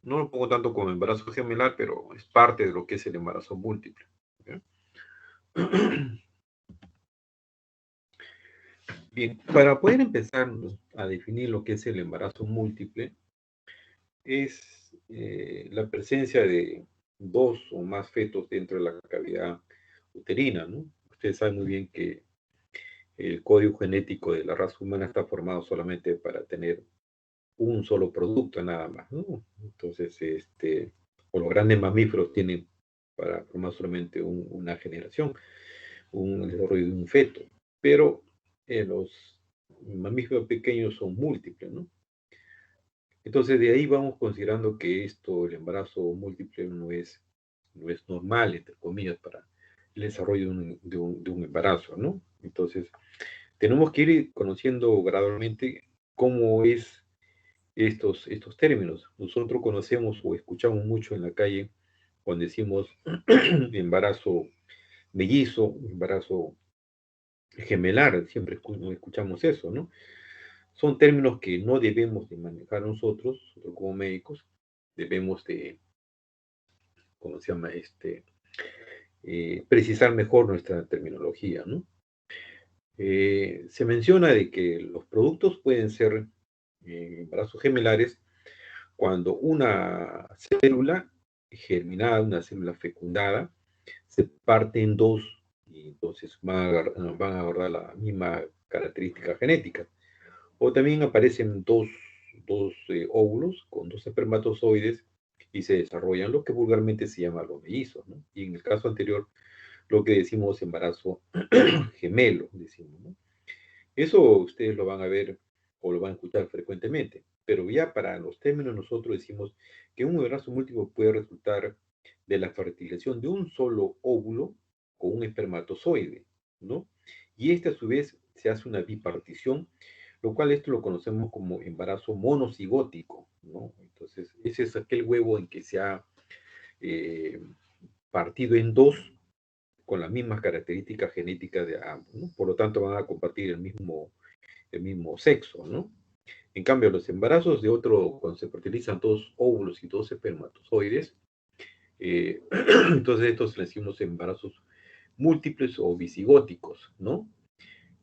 No lo pongo tanto como embarazo gemelar, pero es parte de lo que es el embarazo múltiple. ¿Ya? Bien, para poder empezar a definir lo que es el embarazo múltiple, es la presencia de dos o más fetos dentro de la cavidad uterina, ¿no? Ustedes saben muy bien que el código genético de la raza humana está formado solamente para tener un solo producto nada más, ¿no? Entonces, o los grandes mamíferos tienen para formar solamente una generación, un desarrollo de un feto, pero los mamíferos pequeños son múltiples, ¿no? Entonces, de ahí vamos considerando que esto, el embarazo múltiple, no es normal, entre comillas, para el desarrollo de un embarazo, ¿no? Entonces, tenemos que ir conociendo gradualmente cómo es estos términos. Nosotros conocemos o escuchamos mucho en la calle cuando decimos embarazo mellizo, embarazo gemelar, siempre escuchamos eso, ¿no? Son términos que no debemos de manejar nosotros como médicos, debemos de, ¿cómo se llama? Precisar mejor nuestra terminología, ¿no? Se menciona de que los productos pueden ser embarazos gemelares cuando una célula germinada, una célula fecundada, se parte en dos y entonces van a agarrar la misma característica genética. O también aparecen dos óvulos con dos espermatozoides y se desarrollan lo que vulgarmente se llama los mellizos, ¿no? Y en el caso anterior, lo que decimos embarazo gemelo, decimos, ¿no? Eso ustedes lo van a ver o lo van a escuchar frecuentemente, pero ya para los términos nosotros decimos que un embarazo múltiple puede resultar de la fertilización de un solo óvulo con un espermatozoide, ¿no? Y este a su vez se hace una bipartición, lo cual esto lo conocemos como embarazo monocigótico, ¿no? Entonces, ese es aquel huevo en que se ha eh, partido en dos con las mismas características genéticas de ambos, ¿no? Por lo tanto, van a compartir el mismo sexo, ¿no? En cambio, los embarazos de otro, cuando se fertilizan dos óvulos y dos espermatozoides, entonces estos le decimos embarazos múltiples o visigóticos, ¿no?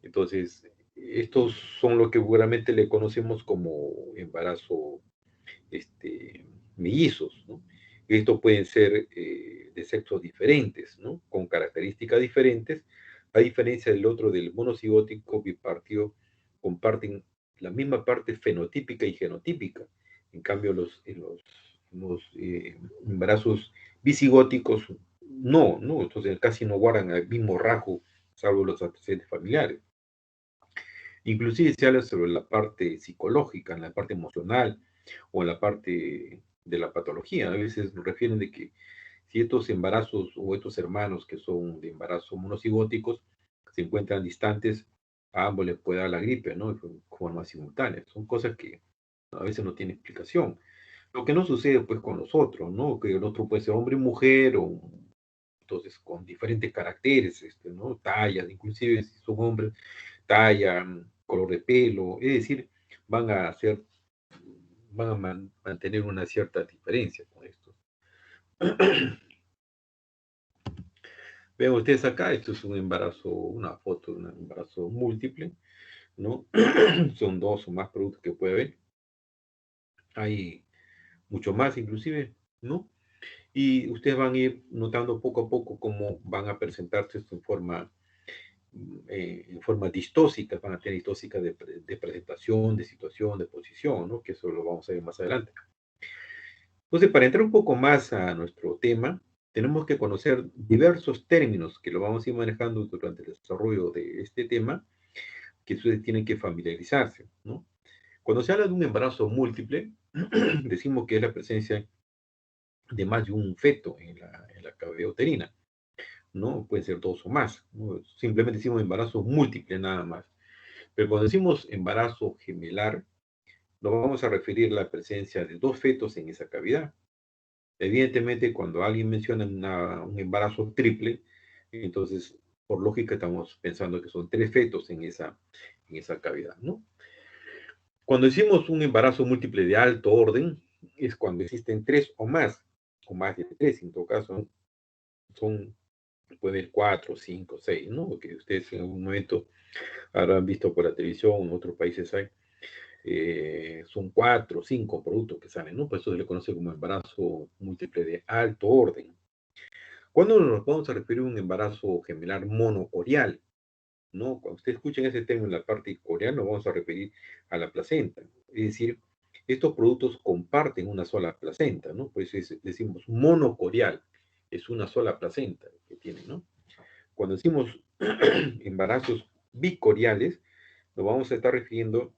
Entonces, estos son lo que seguramente le conocemos como embarazo mellizos, ¿no? Estos pueden ser de sexos diferentes, ¿no? Con características diferentes, a diferencia del otro, del monocigótico bipartido, comparten la misma parte fenotípica y genotípica. En cambio, los embarazos bisigóticos no, entonces casi no guardan el mismo rasgo, salvo los antecedentes familiares. Inclusive se habla sobre la parte psicológica, en la parte emocional o en la parte de la patología. A veces nos refieren de que si estos embarazos o estos hermanos que son de embarazo monocigóticos se encuentran distantes, a ambos les puede dar la gripe, ¿no? De forma simultánea. Son cosas que a veces no tienen explicación. Lo que no sucede pues con los otros, ¿no? Que el otro puede ser hombre y mujer o entonces con diferentes caracteres, ¿no? Tallas, inclusive si son hombres, talla, color de pelo, es decir, van a hacer, van a mantener una cierta diferencia con esto. Ven ustedes acá, esto es un embarazo, una foto de un embarazo múltiple, ¿no? Son dos o más productos que puede haber. Hay mucho más inclusive, ¿no? Y ustedes van a ir notando poco a poco cómo van a presentarse esto en forma distóxica, van a tener distóxica de presentación, de situación, de posición, ¿no? Que eso lo vamos a ver más adelante. Entonces, para entrar un poco más a nuestro tema, tenemos que conocer diversos términos que lo vamos a ir manejando durante el desarrollo de este tema, que ustedes tienen que familiarizarse, ¿no? Cuando se habla de un embarazo múltiple, decimos que es la presencia de más de un feto en la cavidad uterina, ¿no? Pueden ser dos o más, ¿no? Simplemente decimos embarazo múltiple nada más. Pero cuando decimos embarazo gemelar, nos vamos a referir a la presencia de dos fetos en esa cavidad. Evidentemente, cuando alguien menciona un embarazo triple, entonces, por lógica, estamos pensando que son tres fetos en esa cavidad, ¿no? Cuando decimos un embarazo múltiple de alto orden, es cuando existen 3 o más de 3, en todo caso, son, puede haber 4, 5, 6, ¿no? Que ustedes en algún momento habrán visto por la televisión, en otros países hay, son 4 o 5 productos que salen, ¿no? Por eso se le conoce como embarazo múltiple de alto orden. ¿Cuándo nos vamos a referir a un embarazo gemelar monocorial? ¿No? Cuando usted escuchen ese término en la parte coreana, nos vamos a referir a la placenta. Es decir, estos productos comparten una sola placenta, ¿no? Por eso decimos monocorial, es una sola placenta que tiene, ¿no? Cuando decimos embarazos bicoriales, nos vamos a estar refiriendo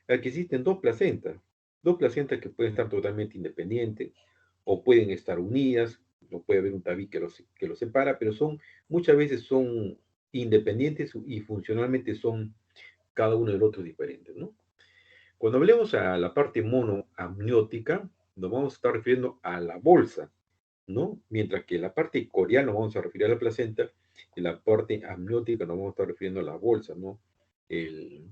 a que existen dos placentas que pueden estar totalmente independientes o pueden estar unidas, no puede haber un tabique que los separa, pero muchas veces son independientes y funcionalmente son cada uno del otro diferentes, ¿no? Cuando hablemos a la parte monoamniótica, nos vamos a estar refiriendo a la bolsa, ¿no? Mientras que la parte corial nos vamos a referir a la placenta y la parte amniótica nos vamos a estar refiriendo a la bolsa, ¿no? El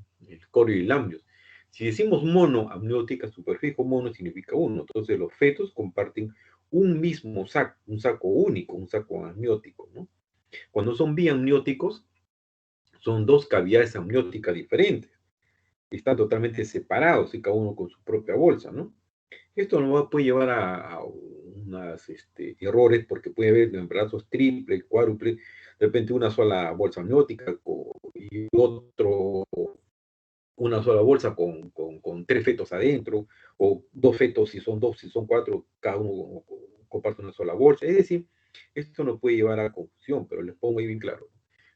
corio y el amnios. Si decimos monoamniótica, su prefijo mono significa uno. Entonces los fetos comparten un mismo saco, un saco único, un saco amniótico, ¿no? Cuando son biamnióticos, son dos cavidades amnióticas diferentes. Están totalmente separados y cada uno con su propia bolsa, ¿no? Esto nos puede llevar a unos errores porque puede haber embarazos triple, cuádruple, de repente una sola bolsa amniótica y una sola bolsa con 3 fetos adentro, o 2 fetos si son 4, cada uno comparte una sola bolsa. Es decir, esto nos puede llevar a confusión, pero les pongo muy bien claro.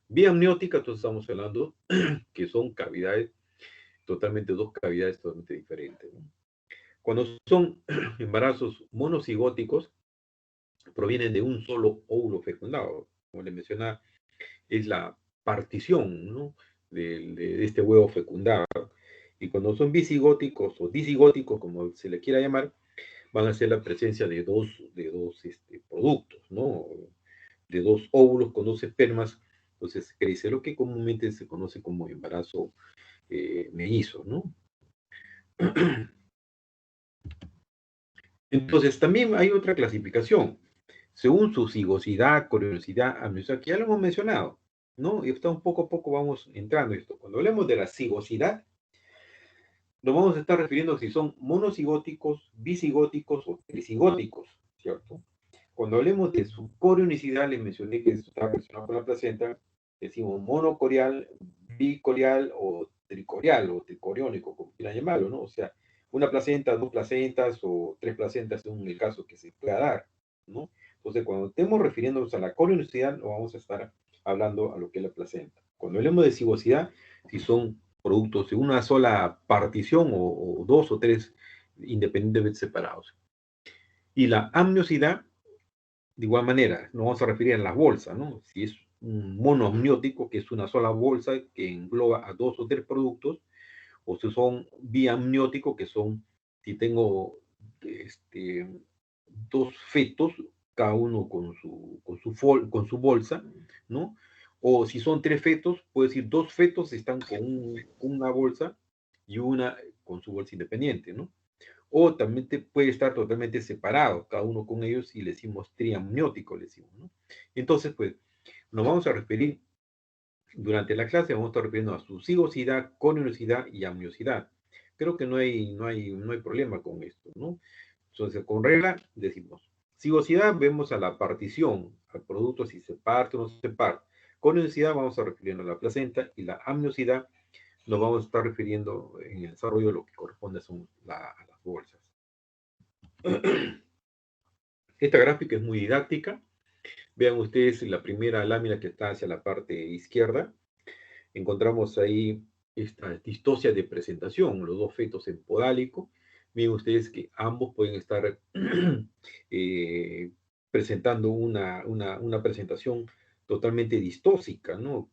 Vía amniótica, entonces estamos hablando que son cavidades dos cavidades totalmente diferentes, ¿no? Cuando son embarazos monocigóticos, provienen de un solo óvulo fecundado. Como les mencionaba, es la partición, ¿no? de este huevo fecundado. Y cuando son bisigóticos o disigóticos, como se le quiera llamar, van a ser la presencia de dos productos, ¿no? De dos óvulos con dos espermas. Entonces crece lo que comúnmente se conoce como embarazo mellizo, ¿no? Entonces también hay otra clasificación, según su cigosidad, curiosidad, amniosidad, que ya lo hemos mencionado, ¿no? Y está un poco a poco vamos entrando en esto. Cuando hablemos de la cigosidad, nos vamos a estar refiriendo a si son monocigóticos, bisigóticos o tricigóticos, ¿cierto? Cuando hablemos de su corionicidad, les mencioné que está relacionado con la placenta, decimos monocorial, bicorial o tricoriónico, como quieran llamarlo, ¿no? O sea, una placenta, 2 placentas o 3 placentas según el caso que se pueda dar, ¿no? Entonces, cuando estemos refiriéndonos a la corionicidad, nos vamos a estar hablando a lo que es la placenta. Cuando hablemos de cigosidad, si son productos de una sola partición o 2 o 3 independientemente separados. Y la amniosidad, de igual manera, nos vamos a referir a las bolsas, ¿no? Si es un monoamniótico, que es una sola bolsa que engloba a 2 o 3 productos, o si son biamnióticos, que son, si tengo este, 2 fetos, cada uno con su bolsa, ¿no? O si son 3 fetos, puedo decir 2 fetos están con una bolsa y una con su bolsa independiente, ¿no? O también puede estar totalmente separado, cada uno con ellos, y le decimos triamniótico, le decimos, ¿no? Entonces, pues, nos vamos a referir, durante la clase, vamos a estar refiriendo a su cigosidad, coniosidad y amniosidad. Creo que no hay problema con esto, ¿no? Entonces, con regla, decimos, cigosidad, vemos a la partición, al producto si se parte o no se parte. Coniosidad, vamos a referirnos a la placenta, y la amniosidad, nos vamos a estar refiriendo en el desarrollo de lo que corresponde a las bolsas. Esta gráfica es muy didáctica. Vean ustedes la primera lámina que está hacia la parte izquierda. Encontramos ahí esta distosia de presentación, los 2 fetos en podálico. Miren ustedes que ambos pueden estar eh, presentando una presentación totalmente distósica, ¿no?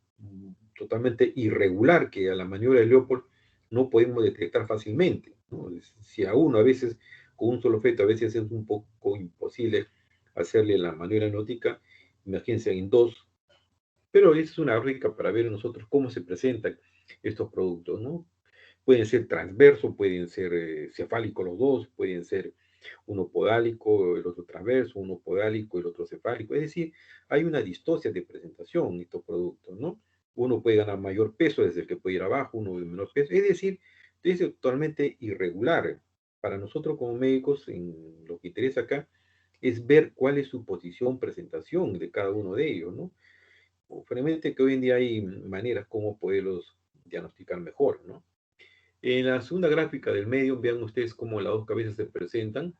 Totalmente irregular, que a la maniobra de Leopold no podemos detectar fácilmente, ¿no? Si a uno a veces con un solo feto a veces es un poco imposible hacerle la maniobra anótica, imagínense en dos, pero es una rica para ver nosotros cómo se presentan estos productos, ¿no? Pueden ser transversos, pueden ser cefálicos los dos, pueden ser uno podálico, el otro transverso, uno podálico, el otro cefálico. Es decir, hay una distosia de presentación en estos productos, ¿no? Uno puede ganar mayor peso desde el que puede ir abajo, uno de menor peso. Es decir, es totalmente irregular. Para nosotros como médicos, en lo que interesa acá, es ver cuál es su posición, presentación de cada uno de ellos, ¿no? Obviamente que hoy en día hay maneras como poderlos diagnosticar mejor, ¿no? En la segunda gráfica del medio, vean ustedes cómo las dos cabezas se presentan,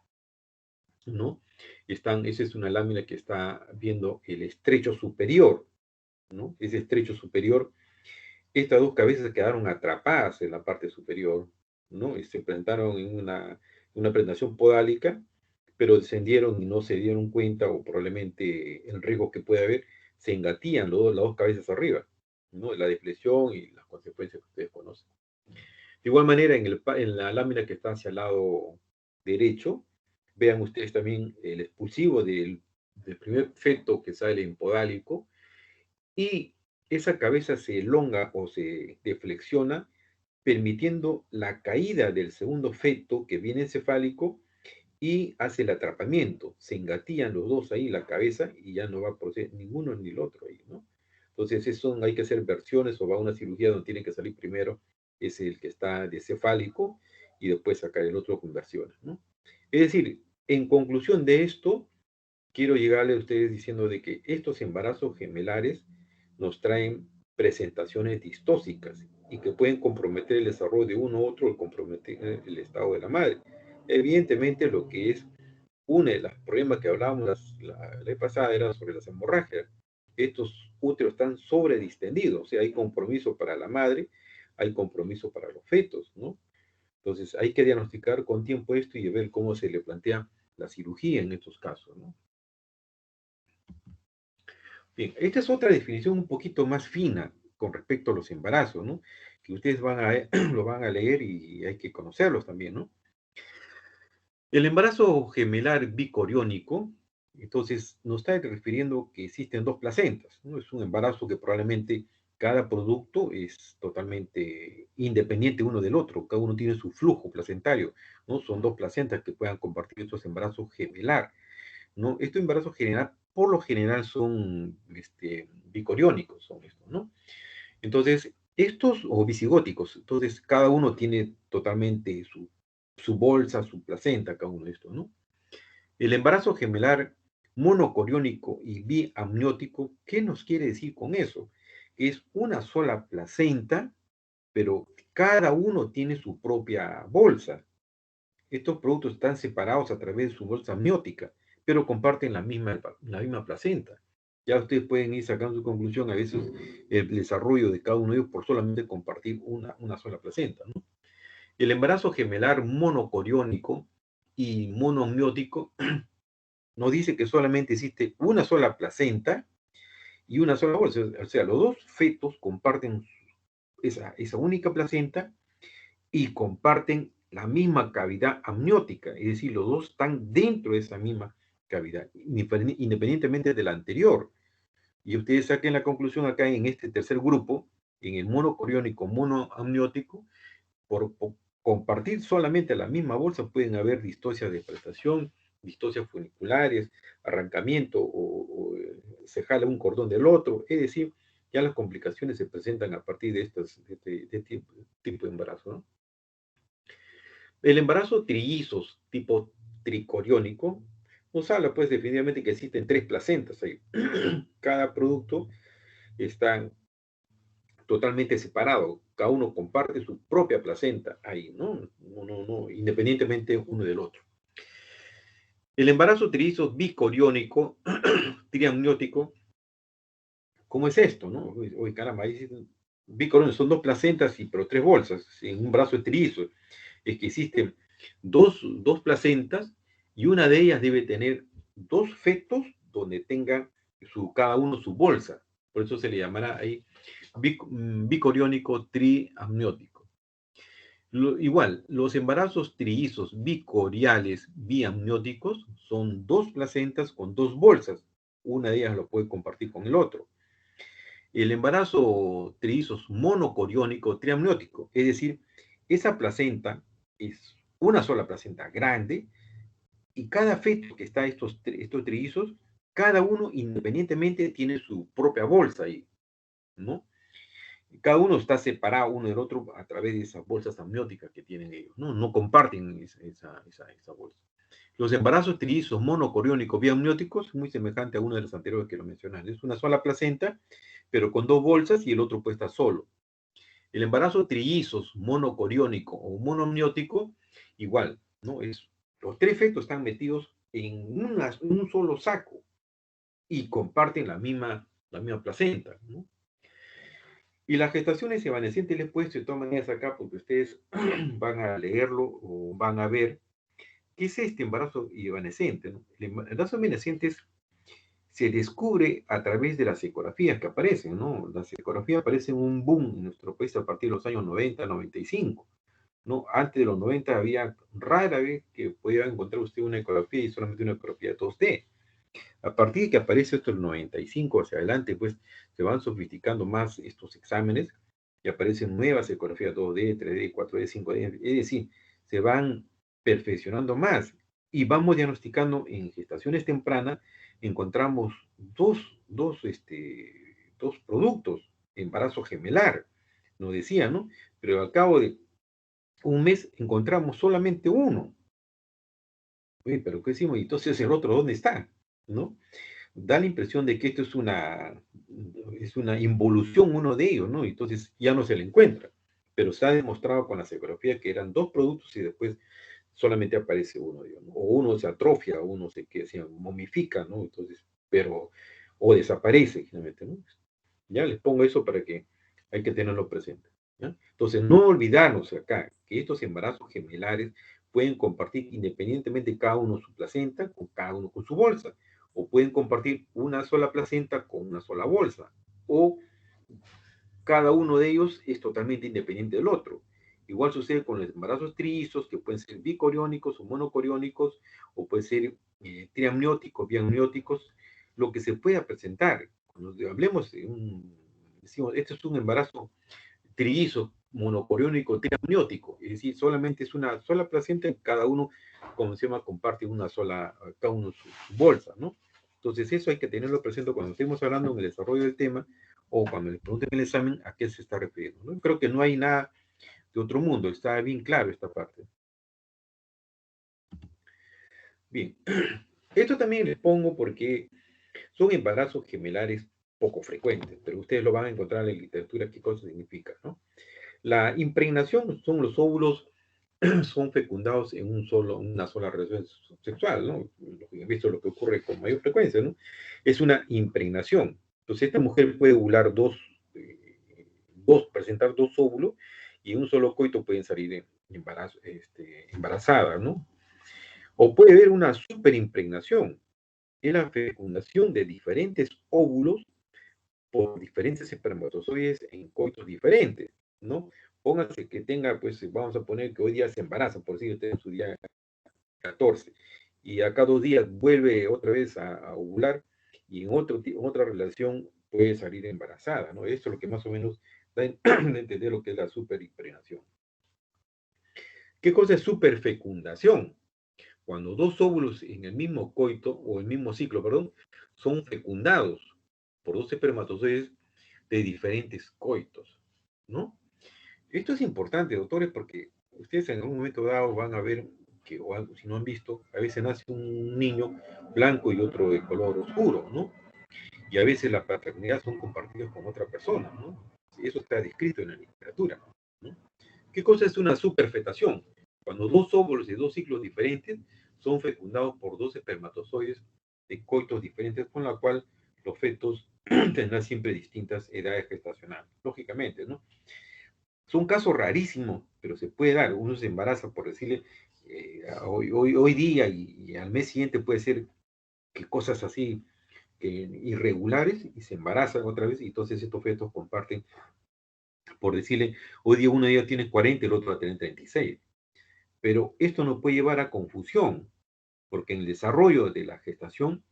¿no? Esa es una lámina que está viendo el estrecho superior, ¿no? Ese estrecho superior, estas dos cabezas quedaron atrapadas en la parte superior, ¿no? Y se presentaron en una presentación podálica, pero descendieron y no se dieron cuenta, o probablemente el riesgo que puede haber, se engatían las dos cabezas arriba, ¿no? La depresión y las consecuencias que ustedes conocen. De igual manera, en la lámina que está hacia el lado derecho, vean ustedes también el expulsivo del primer feto que sale en podálico, y esa cabeza se elonga o se deflexiona, permitiendo la caída del segundo feto que viene encefálico y hace el atrapamiento. Se engatillan los dos ahí, la cabeza, y ya no va a proceder ninguno ni el otro ahí, ¿no? Entonces, eso hay que hacer versiones o va a una cirugía donde tiene que salir primero es el que está de cefálico y después sacar el otro con versiones, ¿no? Es decir, en conclusión de esto, quiero llegarle a ustedes diciendo de que estos embarazos gemelares nos traen presentaciones distóxicas y que pueden comprometer el desarrollo de uno u otro o comprometer el estado de la madre. Evidentemente, lo que es uno de los problemas que hablábamos la vez pasada era sobre las hemorragias. Estos úteros están sobredistendidos, o sea, hay compromiso para la madre, hay compromiso para los fetos, ¿no? Entonces, hay que diagnosticar con tiempo esto y ver cómo se le plantea la cirugía en estos casos, ¿no? Bien, esta es otra definición un poquito más fina con respecto a los embarazos, ¿no? Que ustedes lo van a leer y hay que conocerlos también, ¿no? El embarazo gemelar bicoriónico, entonces, nos está refiriendo que existen dos placentas, ¿no? Es un embarazo que probablemente cada producto es totalmente independiente uno del otro, cada uno tiene su flujo placentario, ¿no? Son dos placentas que puedan compartir estos embarazos gemelar, ¿no? Estos embarazos general, por lo general, son bicoriónicos, son estos, ¿no? Entonces, estos, o visigóticos, entonces cada uno tiene totalmente su bolsa, su placenta, cada uno de estos, ¿no? El embarazo gemelar monocoriónico y biamniótico, ¿qué nos quiere decir con eso? Es una sola placenta, pero cada uno tiene su propia bolsa. Estos productos están separados a través de su bolsa amniótica, pero comparten la misma placenta. Ya ustedes pueden ir sacando su conclusión, a veces el desarrollo de cada uno de ellos por solamente compartir una sola placenta, ¿no? El embarazo gemelar monocoriónico y monoamniótico nos dice que solamente existe una sola placenta y una sola bolsa. O sea, los dos fetos comparten esa única placenta y comparten la misma cavidad amniótica, es decir, los dos están dentro de esa misma cavidad, independientemente de la anterior. Y ustedes saquen la conclusión acá en este tercer grupo, en el monocoriónico monoamniótico, por compartir solamente la misma bolsa pueden haber distocias de prestación, distocias funiculares, arrancamiento o se jala un cordón del otro, es decir, ya las complicaciones se presentan a partir de este tipo de embarazo, ¿no? El embarazo trillizos tipo tricoriónico nos habla pues definitivamente que existen tres placentas ahí. Cada producto está totalmente separado, cada uno comparte su propia placenta ahí, ¿no? No, independientemente uno del otro. El embarazo trillizos bicoriónico, triamniótico, ¿cómo es esto, no? Oye, caramba, ahí bicoriónico son dos placentas, pero tres bolsas, en un brazo trillizo. Es que existen dos placentas y una de ellas debe tener dos fetos donde tenga cada uno su bolsa. Por eso se le llamará ahí bicoriónico triamniótico. Igual, los embarazos trillizos bicoriales biamnióticos son dos placentas con dos bolsas. Una de ellas lo puede compartir con el otro. El embarazo trillizos monocoriónico triamniótico, es decir, esa placenta es una sola placenta grande, Y cada feto que está estos trillizos, cada uno independientemente tiene su propia bolsa ahí, ¿no? Cada uno está separado uno del otro a través de esas bolsas amnióticas que tienen ellos, ¿no? No comparten esa bolsa. Los embarazos trillizos monocoriónicos biamnióticos, muy semejante a uno de los anteriores que lo mencionaron. Es una sola placenta, pero con dos bolsas y el otro puede estar solo. El embarazo trillizos monocoriónico o monoamniótico, igual, ¿no? Los tres fetos están metidos en un solo saco y comparten la misma placenta, ¿no? Y las gestaciones evanescentes les he puesto de todas maneras acá porque ustedes van a leerlo o van a ver qué es este embarazo evanescente, ¿no? El embarazo evanescente se descubre a través de las ecografías que aparecen, ¿no? Las ecografías aparecen un boom en nuestro país a partir de los años 90, 95, ¿no? Antes de los 90 había rara vez que podía encontrar usted una ecografía y solamente una ecografía 2D. A partir de que aparece esto el 95 hacia adelante, pues se van sofisticando más estos exámenes y aparecen nuevas ecografías 2D, 3D, 4D, 5D, es decir, se van perfeccionando más y vamos diagnosticando en gestaciones tempranas, encontramos dos productos, embarazo gemelar, nos decía, ¿no? Pero al cabo de un mes encontramos solamente uno. Oye, pero ¿qué decimos? Y entonces el otro, ¿dónde está? ¿No? Da la impresión de que esto es una involución uno de ellos, ¿no? Entonces ya no se le encuentra. Pero se ha demostrado con la ecografía que eran dos productos y después solamente aparece uno de ellos, ¿no? O uno se atrofia, o uno se momifica, ¿no? Entonces, o desaparece, generalmente, ¿no? Ya les pongo eso para que hay que tenerlo presente, ¿ya? Entonces, no olvidarnos acá que estos embarazos gemelares pueden compartir independientemente cada uno su placenta, con cada uno con su bolsa, o pueden compartir una sola placenta con una sola bolsa, o cada uno de ellos es totalmente independiente del otro. Igual sucede con los embarazos trillizos, que pueden ser bicoriónicos o monocoriónicos, o pueden ser triamnióticos, biamnióticos, lo que se pueda presentar. Cuando hablemos decimos, este es un embarazo trillizo, monocoriónico, triamniótico, es decir, solamente es una sola placenta y cada uno, como se llama, comparte cada uno su bolsa, ¿no? Entonces eso hay que tenerlo presente cuando estemos hablando en el desarrollo del tema o cuando les pregunten en el examen a qué se está refiriendo, ¿no? Creo que no hay nada de otro mundo, está bien claro esta parte. Bien, esto también les pongo porque son embarazos gemelares poco frecuentes, pero ustedes lo van a encontrar en la literatura qué cosa significa, ¿no? La impregnación son los óvulos son fecundados en una sola relación sexual, ¿no? Visto lo que ocurre con mayor frecuencia, ¿no? Es una impregnación. Entonces, esta mujer puede ovular presentar dos óvulos y en un solo coito pueden salir embarazadas, ¿no? O puede haber una superimpregnación, es la fecundación de diferentes óvulos por diferentes espermatozoides en coitos diferentes, ¿no? Pónganse que tenga, pues vamos a poner que hoy día se embaraza, por decir, usted en su día 14, y acá 2 días vuelve otra vez a ovular, y en otra relación puede salir embarazada, ¿no? Esto es lo que más o menos da a entender lo que es la superimpregnación. ¿Qué cosa es superfecundación? Cuando dos óvulos en el mismo coito, o el mismo ciclo, perdón, son fecundados por dos espermatozoides de diferentes coitos, ¿no? Esto es importante, doctores, porque ustedes en algún momento dado van a ver que, o algo, si no han visto, a veces nace un niño blanco y otro de color oscuro, ¿no? Y a veces la paternidad son compartidos con otra persona, ¿no? Eso está descrito en la literatura, ¿no? ¿Qué cosa es una superfetación? Cuando dos óvulos de dos ciclos diferentes son fecundados por dos espermatozoides de coitos diferentes, con la cual los fetos tendrán siempre distintas edades gestacionales, lógicamente, ¿no? Son casos rarísimos, pero se puede dar. Uno se embaraza, por decirle, hoy día y al mes siguiente puede ser que cosas así irregulares y se embarazan otra vez y entonces estos fetos comparten, por decirle, hoy día uno de ellos tiene 40 y el otro va a tener 36. Pero esto nos puede llevar a confusión, porque en el desarrollo de la gestación,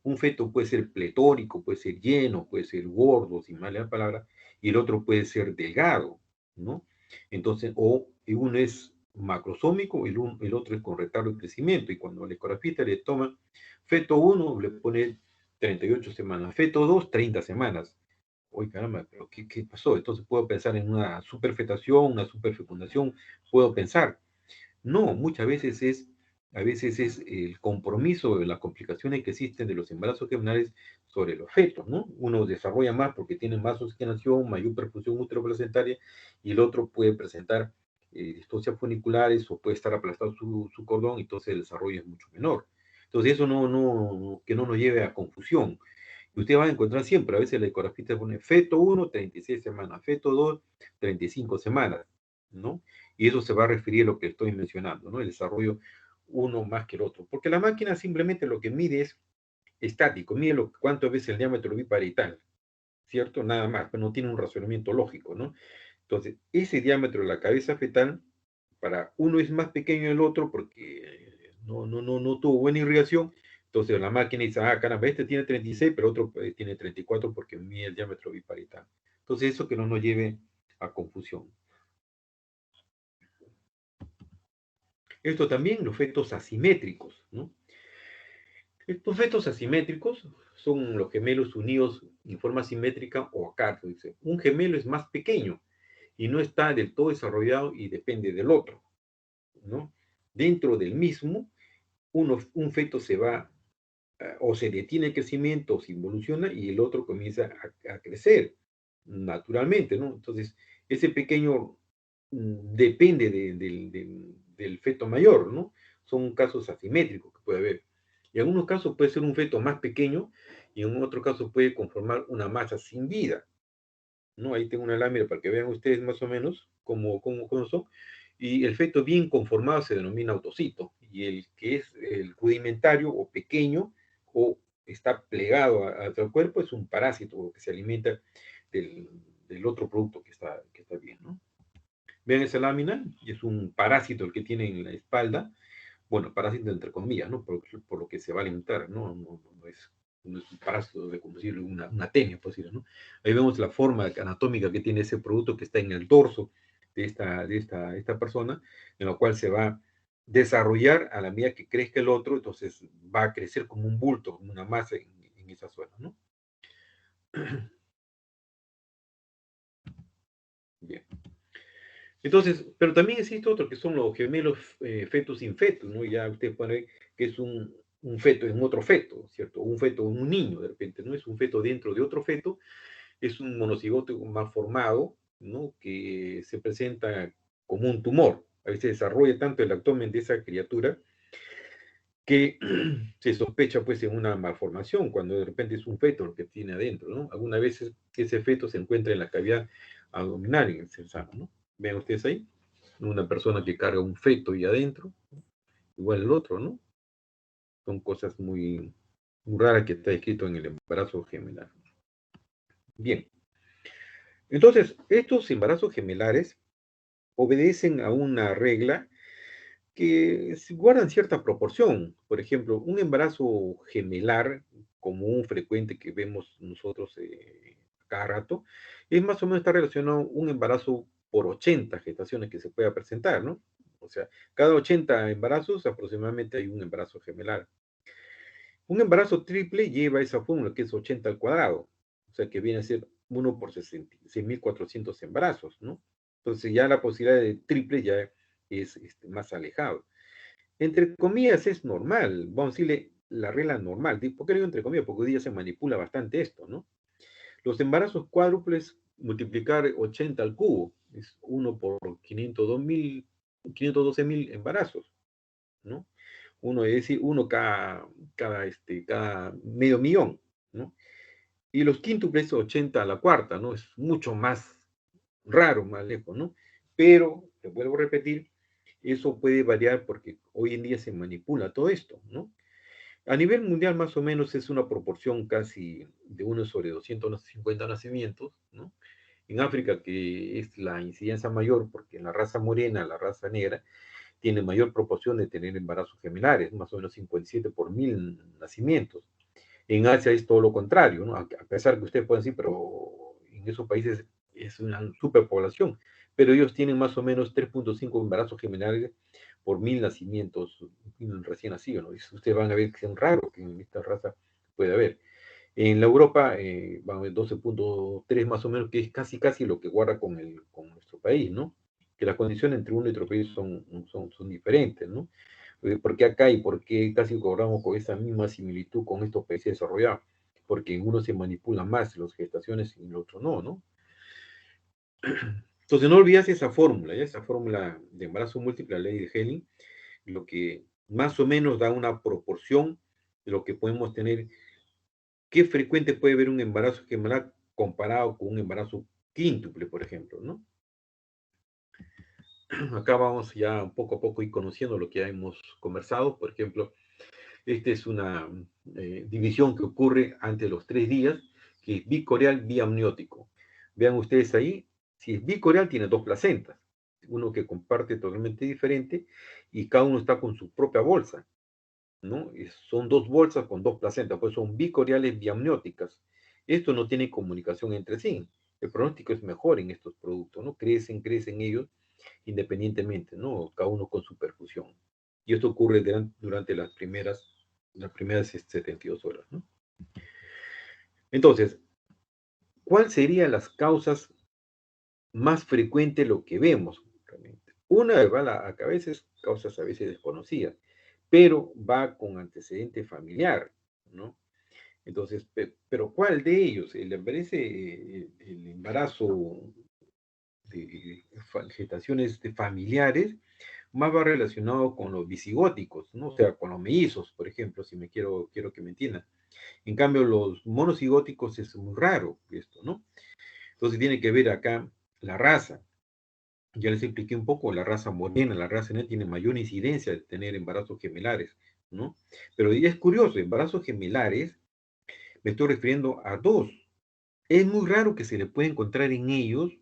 un feto puede ser pletórico, puede ser lleno, puede ser gordo, sin mala palabra, y el otro puede ser delgado, ¿no? Entonces, o uno es macrosómico, el otro es con retardo de crecimiento. Y cuando el ecografista le toma feto 1, le pone 38 semanas, feto 2, 30 semanas. Oye, caramba, pero ¿qué pasó? Entonces puedo pensar en una superfetación, una superfecundación, puedo pensar. No, a veces es el compromiso de las complicaciones que existen de los embarazos germinales sobre los fetos, ¿no? Uno desarrolla más porque tiene más oxigenación, mayor perfusión uteroplacentaria, y el otro puede presentar distoncias funiculares o puede estar aplastado su cordón, y entonces el desarrollo es mucho menor. Entonces eso que no nos lleve a confusión. Y usted va a encontrar siempre, a veces la ecografista pone feto 1, 36 semanas, feto 2, 35 semanas, ¿no? Y eso se va a referir a lo que estoy mencionando, ¿no? El desarrollo uno más que el otro. Porque la máquina simplemente lo que mide es estático, mide cuánto veces el diámetro biparietal, ¿cierto? Nada más, pero no tiene un razonamiento lógico, ¿no? Entonces, ese diámetro de la cabeza fetal, para uno es más pequeño que el otro porque no tuvo buena irrigación. Entonces la máquina dice, ah, caramba, este tiene 36, pero otro tiene 34 porque mide el diámetro biparietal. Entonces eso que no nos lleve a confusión. Esto también, los fetos asimétricos, ¿no? Estos fetos asimétricos son los gemelos unidos en forma simétrica o acarto. Dice, un gemelo es más pequeño y no está del todo desarrollado y depende del otro, ¿no? Dentro del mismo, un feto se va o se detiene el crecimiento o se involuciona y el otro comienza a crecer naturalmente, ¿no? Entonces, ese pequeño depende del feto mayor, ¿no? Son casos asimétricos que puede haber. Y en algunos casos puede ser un feto más pequeño y en otro caso puede conformar una masa sin vida, ¿no? Ahí tengo una lámina para que vean ustedes más o menos cómo son. Y el feto bien conformado se denomina autocito. Y el que es el rudimentario o pequeño o está plegado al cuerpo es un parásito que se alimenta del, del otro producto que está bien, ¿no? Vean esa lámina, y es un parásito el que tiene en la espalda. Bueno, parásito entre comillas, ¿no? Por lo que se va a alimentar, ¿no? No es un parásito de combustible, una tenia, por decirlo, ¿no? Ahí vemos la forma anatómica que tiene ese producto que está en el dorso de esta persona, en la cual se va a desarrollar a la medida que crezca el otro, entonces va a crecer como un bulto, como una masa en esa zona, ¿no? Bien. Entonces, pero también existe otro que son los gemelos fetus in fetus, ¿no? Ya usted puede ver que es un feto en otro feto, ¿cierto? Un feto en un niño, de repente, ¿no? Es un feto dentro de otro feto, es un monocigote mal formado, ¿no? Que se presenta como un tumor. A veces se desarrolla tanto el abdomen de esa criatura que se sospecha pues en una malformación, cuando de repente es un feto lo que tiene adentro, ¿no? Algunas veces ese feto se encuentra en la cavidad abdominal, en el ser sano, ¿no? Vean ustedes ahí, una persona que carga un feto y adentro, igual el otro, ¿no? Son cosas muy raras que está escrito en el embarazo gemelar. Bien, entonces, estos embarazos gemelares obedecen a una regla que guardan cierta proporción. Por ejemplo, un embarazo gemelar, como un frecuente que vemos nosotros cada rato, es más o menos está relacionado a un embarazo por 80 gestaciones que se pueda presentar, ¿no? O sea, cada 80 embarazos aproximadamente hay un embarazo gemelar. Un embarazo triple lleva esa fórmula que es 80 al cuadrado, o sea que viene a ser 1 por 6.400 embarazos, ¿no? Entonces ya la posibilidad de triple ya es más alejado. Entre comillas es normal, vamos a decirle la regla normal. ¿Por qué digo entre comillas? Porque hoy día se manipula bastante esto, ¿no? Los embarazos cuádruples, multiplicar 80 al cubo, es 1 por 512.000 embarazos, ¿no? Uno, es decir, uno cada medio millón, ¿no? Y los quíntuples, 80 a la cuarta, ¿no? Es mucho más raro, más lejos, ¿no? Pero, te vuelvo a repetir, eso puede variar porque hoy en día se manipula todo esto, ¿no? A nivel mundial, más o menos, es una proporción casi de 1 sobre 250 nacimientos, ¿no? En África, que es la incidencia mayor, porque en la raza morena, la raza negra, tiene mayor proporción de tener embarazos gemelares, más o menos 57 por 1000 nacimientos. En Asia es todo lo contrario, ¿no? A pesar que ustedes pueden decir, pero en esos países es una superpoblación, pero ellos tienen más o menos 3.5 embarazos gemelares por 1000 nacimientos recién nacidos, ¿no? Y ustedes van a ver que es raro que en esta raza pueda haber. En la Europa van a ver 12.3 más o menos, que es casi lo que guarda con nuestro país, ¿no? Que las condiciones entre uno y otro país son diferentes, ¿no? ¿Por qué acá y por qué casi cobramos con esa misma similitud con estos países desarrollados? Porque en uno se manipula más las gestaciones y en el otro no, ¿no? Entonces no olvides esa fórmula, ¿ya? Esa fórmula de embarazo múltiple, la ley de Henning, lo que más o menos da una proporción de lo que podemos tener. ¿Qué frecuente puede haber un embarazo gemelar comparado con un embarazo quíntuple, por ejemplo, ¿no? Acá vamos ya poco a poco ir conociendo lo que ya hemos conversado. Por ejemplo, esta es una división que ocurre antes de los 3 días, que es bicorial biamniótico. Vean ustedes ahí, si es bicorial tiene dos placentas, uno que comparte totalmente diferente y cada uno está con su propia bolsa, ¿no? Son dos bolsas con dos placentas, pues son bicoriales biamnióticas. Esto no tiene comunicación entre sí. El pronóstico es mejor en estos productos, ¿no? Crecen ellos independientemente, ¿no? Cada uno con su perfusión. Y esto ocurre durante las primeras 72 horas, ¿no? Entonces, ¿cuáles serían las causas más frecuentes lo que vemos? Una va a veces, causas a veces desconocidas, pero va con antecedente familiar, ¿no? Entonces, pero ¿cuál de ellos? El embarazo de gestaciones familiares más va relacionado con los visigóticos, ¿no? O sea, con los mellizos, por ejemplo, si quiero que me entiendan. En cambio, los monocigóticos es muy raro esto, ¿no? Entonces tiene que ver acá la raza. Ya les expliqué un poco, la raza morena, la raza negra tiene mayor incidencia de tener embarazos gemelares, ¿no? Pero es curioso, embarazos gemelares, me estoy refiriendo a dos. Es muy raro que se le pueda encontrar en ellos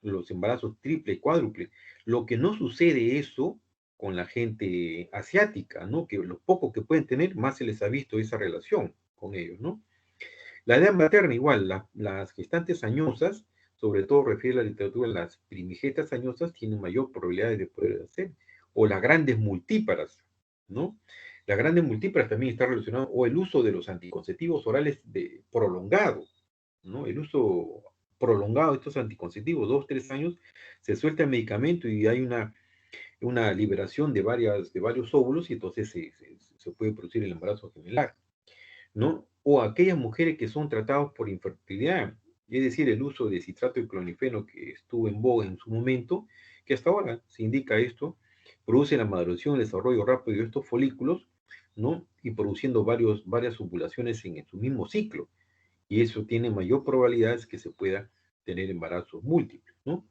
los embarazos triple, cuádruple. Lo que no sucede eso con la gente asiática, ¿no? Que lo poco que pueden tener, más se les ha visto esa relación con ellos, ¿no? La edad materna igual, las gestantes añosas, sobre todo refiere a la literatura, las primigetas añosas tienen mayor probabilidad de poder hacer, o las grandes multíparas, ¿no? Las grandes multíparas también está relacionado, o el uso de los anticonceptivos orales prolongado, ¿no? El uso prolongado de estos anticonceptivos, 2, 3 años, se suelta el medicamento y hay una liberación de varios óvulos y entonces se puede producir el embarazo gemelar, ¿no? O aquellas mujeres que son tratadas por infertilidad, es decir, el uso de citrato de clonifeno que estuvo en boga en su momento, que hasta ahora se indica esto, produce la maduración, el desarrollo rápido de estos folículos, ¿no? Y produciendo varias ovulaciones en su mismo ciclo. Y eso tiene mayor probabilidades que se pueda tener embarazos múltiples, ¿no?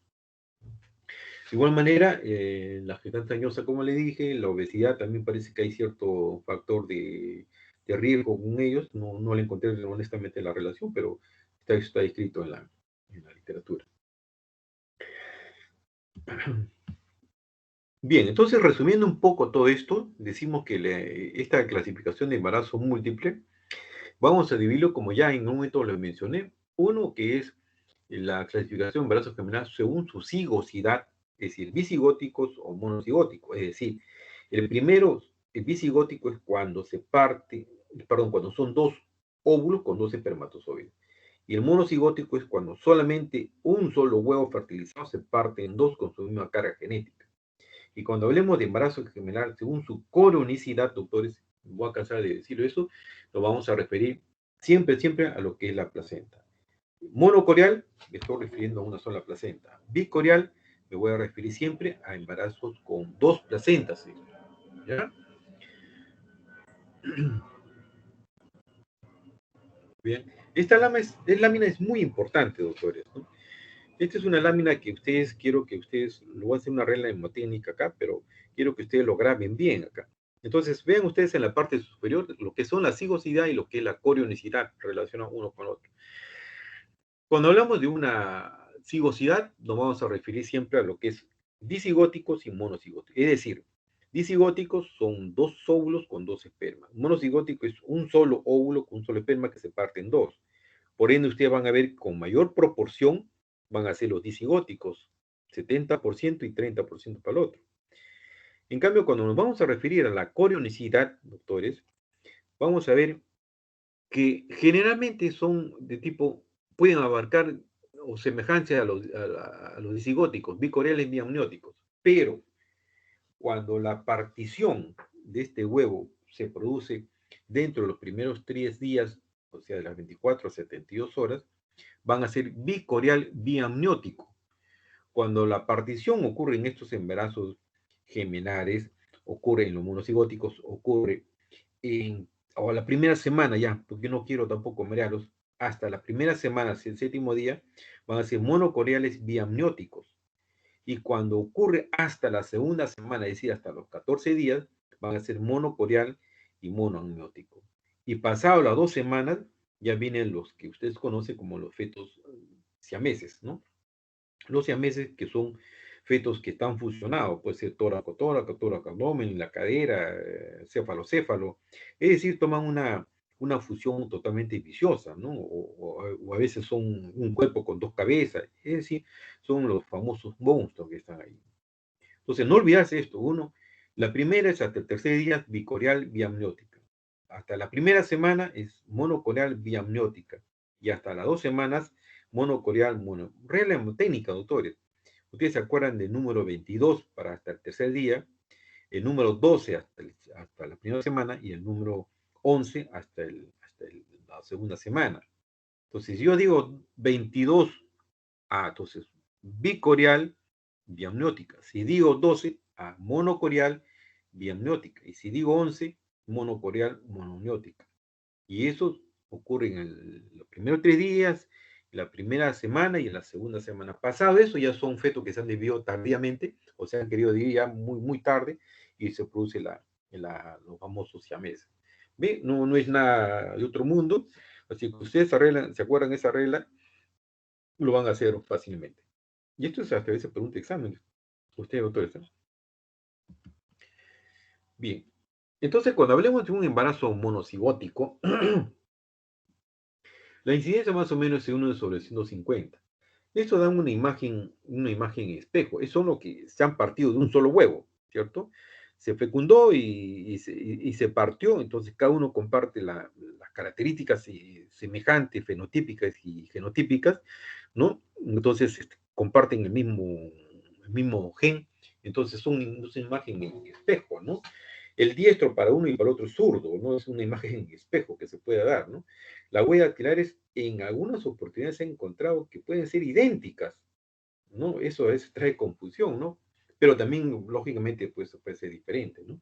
De igual manera, la gestancia añosa, como le dije, la obesidad también parece que hay cierto factor de riesgo con ellos. No le encontré honestamente la relación, pero está escrito en la literatura. Bien, entonces resumiendo un poco todo esto, decimos que esta clasificación de embarazo múltiple, vamos a dividirlo como ya en un momento lo mencioné. Uno que es la clasificación de embarazos gemelar según su cigosidad, es decir, bicigóticos o monocigóticos. Es decir, el primero, el bicigótico es cuando cuando son dos óvulos con dos espermatozoides. Y el monocigótico es cuando solamente un solo huevo fertilizado se parte en dos con su misma carga genética. Y cuando hablemos de embarazo gemelar, según su coronicidad, doctores, voy a cansar de decirlo eso, lo vamos a referir siempre a lo que es la placenta. Monocorial, me estoy refiriendo a una sola placenta. Bicorial, me voy a referir siempre a embarazos con dos placentas. ¿Ya? Bien. Esta lámina es muy importante, doctores, ¿no? Esta es una lámina que quiero que ustedes, lo voy a hacer una regla hemotécnica acá, pero quiero que ustedes lo graben bien acá. Entonces, vean ustedes en la parte superior lo que son la cigosidad y lo que es la corionicidad relacionados uno con otro. Cuando hablamos de una cigosidad, nos vamos a referir siempre a lo que es dicigóticos y monocigóticos. Es decir, dicigóticos son dos óvulos con dos espermas. Monocigótico es un solo óvulo con un solo esperma que se parte en dos. Por ende, ustedes van a ver con mayor proporción van a ser los dicigóticos. 70% y 30% para el otro. En cambio, cuando nos vamos a referir a la corionicidad, doctores, vamos a ver que generalmente son de tipo, pueden abarcar o semejanza a los disigóticos, bicoriales biamnióticos, pero cuando la partición de este huevo se produce dentro de los primeros 3 días, o sea, de las 24 a 72 horas, van a ser bicorial biamniótico. Cuando la partición ocurre en estos embarazos gemenares, ocurre en los monocigóticos, ocurre o a la primera semana ya, porque no quiero tampoco marearlos, hasta la primera semana, hacia el 7.º día, van a ser monocoriales biamnióticos. Y cuando ocurre hasta la segunda semana, es decir, hasta los 14 días, van a ser monocorial y monoamniótico. Y pasado las 2 semanas, ya vienen los que ustedes conocen como los fetos siameses, ¿no? Los siameses que son fetos que están fusionados, puede ser tóraco-tóraco, tóraco-abdomen, la cadera, céfalo-céfalo, es decir, toman una fusión totalmente viciosa, ¿no? O a veces son un cuerpo con 2 cabezas, es decir, son los famosos monstruos que están ahí. Entonces, no olvidarse esto, la primera es hasta el 3.er día bicorial biamniótica, hasta la primera semana es monocorial biamniótica, y hasta las 2 semanas monocorial mono. Regla técnica, doctores. Ustedes se acuerdan del número 22 para hasta el 3.er día, el número 12 hasta la primera semana y el número 11 hasta la segunda semana. Entonces, si yo digo 22, entonces bicorial biamniótica. Si digo 12, monocorial biamniótica. Y si digo 11, monocorial monoamniótica. Y eso ocurre en los primeros 3 días, la primera semana y en la segunda semana. Pasado eso, ya son fetos que se han desviado tardíamente, o se han querido dividir ya muy, muy tarde, y se produce los famosos siameses. ¿Ve? No es nada de otro mundo. Así que ustedes se acuerdan de esa regla, lo van a hacer fácilmente. Y esto es hasta veces por un examen. Ustedes, doctores. Bien. Entonces, cuando hablemos de un embarazo monocigótico, la incidencia más o menos es 1 sobre 150. Esto da una imagen espejo. Es solo que se han partido de un solo huevo, ¿cierto? Se fecundó y se partió, entonces cada uno comparte las características semejantes, fenotípicas y genotípicas, ¿no? Entonces comparten el mismo gen, entonces son una imagen en espejo, ¿no? El diestro para uno y para el otro es zurdo, ¿no? Es una imagen en espejo que se puede dar, ¿no? Las huellas dactilares en algunas oportunidades se han encontrado que pueden ser idénticas, ¿no? Eso a veces trae confusión, ¿no? Pero también, lógicamente, pues puede ser diferente, ¿no?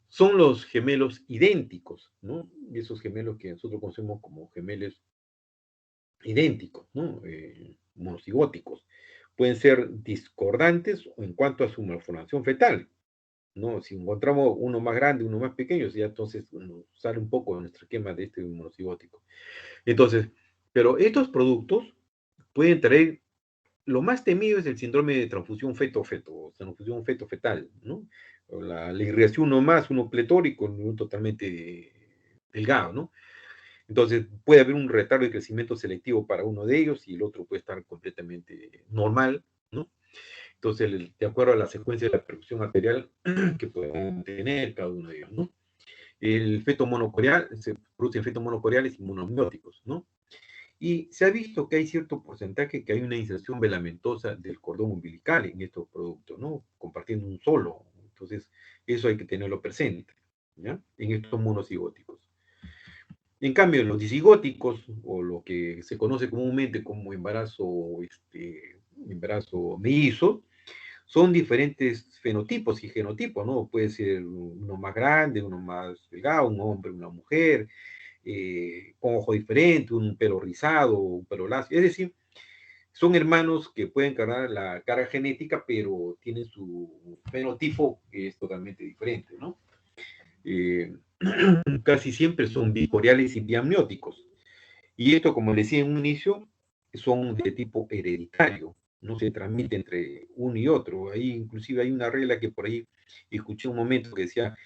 Son los gemelos idénticos, ¿no? Y esos gemelos que nosotros conocemos como gemelos idénticos, ¿no? Monocigóticos. Pueden ser discordantes en cuanto a su malformación fetal, ¿no? Si encontramos uno más grande, uno más pequeño, ya entonces sale un poco de nuestro esquema de este monocigótico. Entonces, pero estos productos pueden traer, lo más temido es el síndrome de transfusión feto-feto, o transfusión feto-fetal, ¿no? O la irrigación uno más, uno pletórico, uno totalmente delgado, ¿no? Entonces, puede haber un retardo de crecimiento selectivo para uno de ellos y el otro puede estar completamente normal, ¿no? Entonces, de acuerdo a la secuencia de la perfusión arterial que pueden tener cada uno de ellos, ¿no? El feto monocorial, se producen fetos monocoriales y monoamnióticos, ¿no? Y se ha visto que hay cierto porcentaje que hay una inserción velamentosa del cordón umbilical en estos productos, ¿no? Compartiendo un solo. Entonces, eso hay que tenerlo presente, ¿ya? En estos monocigóticos. En cambio, en los disigóticos, o lo que se conoce comúnmente como embarazo mellizo, son diferentes fenotipos y genotipos, ¿no? Puede ser uno más grande, uno más delgado, un hombre, una mujer, con ojo diferente, un pelo rizado, un pelo lacio. Es decir, son hermanos que pueden cargar la carga genética, pero tienen su fenotipo que es totalmente diferente, ¿no? Eh, Casi siempre son bicoriales y biamnióticos. Y esto, como les decía en un inicio, son de tipo hereditario, no se transmite entre uno y otro. Ahí inclusive hay una regla que por ahí escuché un momento que decía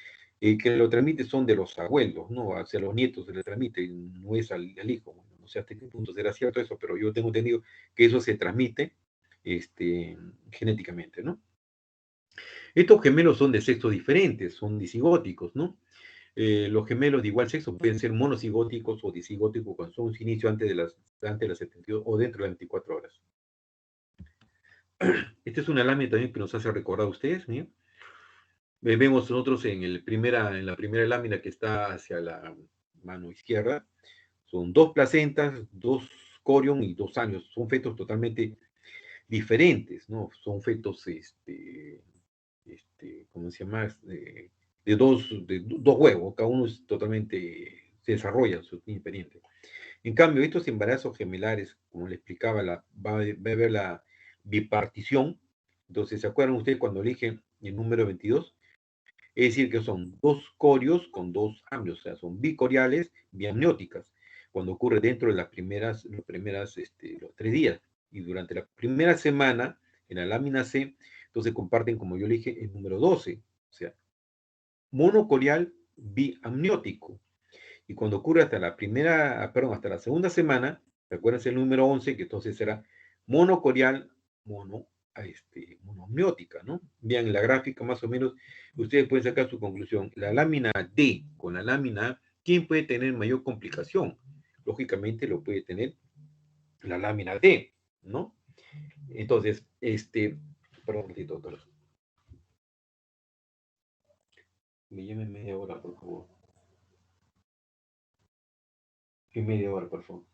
que lo transmite son de los abuelos, ¿no? Hacia los nietos se le transmite, no es al hijo. Bueno, no sé hasta qué punto será cierto eso, pero yo tengo entendido que eso se transmite genéticamente, ¿no? Estos gemelos son de sexos diferentes, son disigóticos, ¿no? Los gemelos de igual sexo pueden ser monocigóticos o disigóticos cuando son su inicio antes de las 72 o dentro de las 24 horas. Esta es una lámina también que nos hace recordar a ustedes, ¿no? Vemos nosotros en la primera lámina que está hacia la mano izquierda, son dos placentas, dos corion y dos años. Son fetos totalmente diferentes, ¿no? Son fetos, ¿cómo se llama? De dos huevos, cada uno es totalmente, se desarrolla, su independiente. En cambio, estos embarazos gemelares, como le explicaba, va a haber la bipartición. Entonces, ¿se acuerdan ustedes cuando eligen el número 22? Es decir, que son dos corios con dos amnios, o sea, son bicoriales, biamnióticas, cuando ocurre dentro de los 3 días. Y durante la primera semana, en la lámina C, entonces comparten, como yo le dije, el número 12, o sea, monocorial biamniótico. Y cuando ocurre hasta la segunda semana, recuérdense el número 11, que entonces será monocorial, monoamniótica, ¿no? Vean la gráfica más o menos, ustedes pueden sacar su conclusión. La lámina D con la lámina A, ¿quién puede tener mayor complicación? Lógicamente lo puede tener la lámina D, ¿no? Entonces, perdón un ratito, doctor. Me llame media hora, por favor. En media hora, por favor.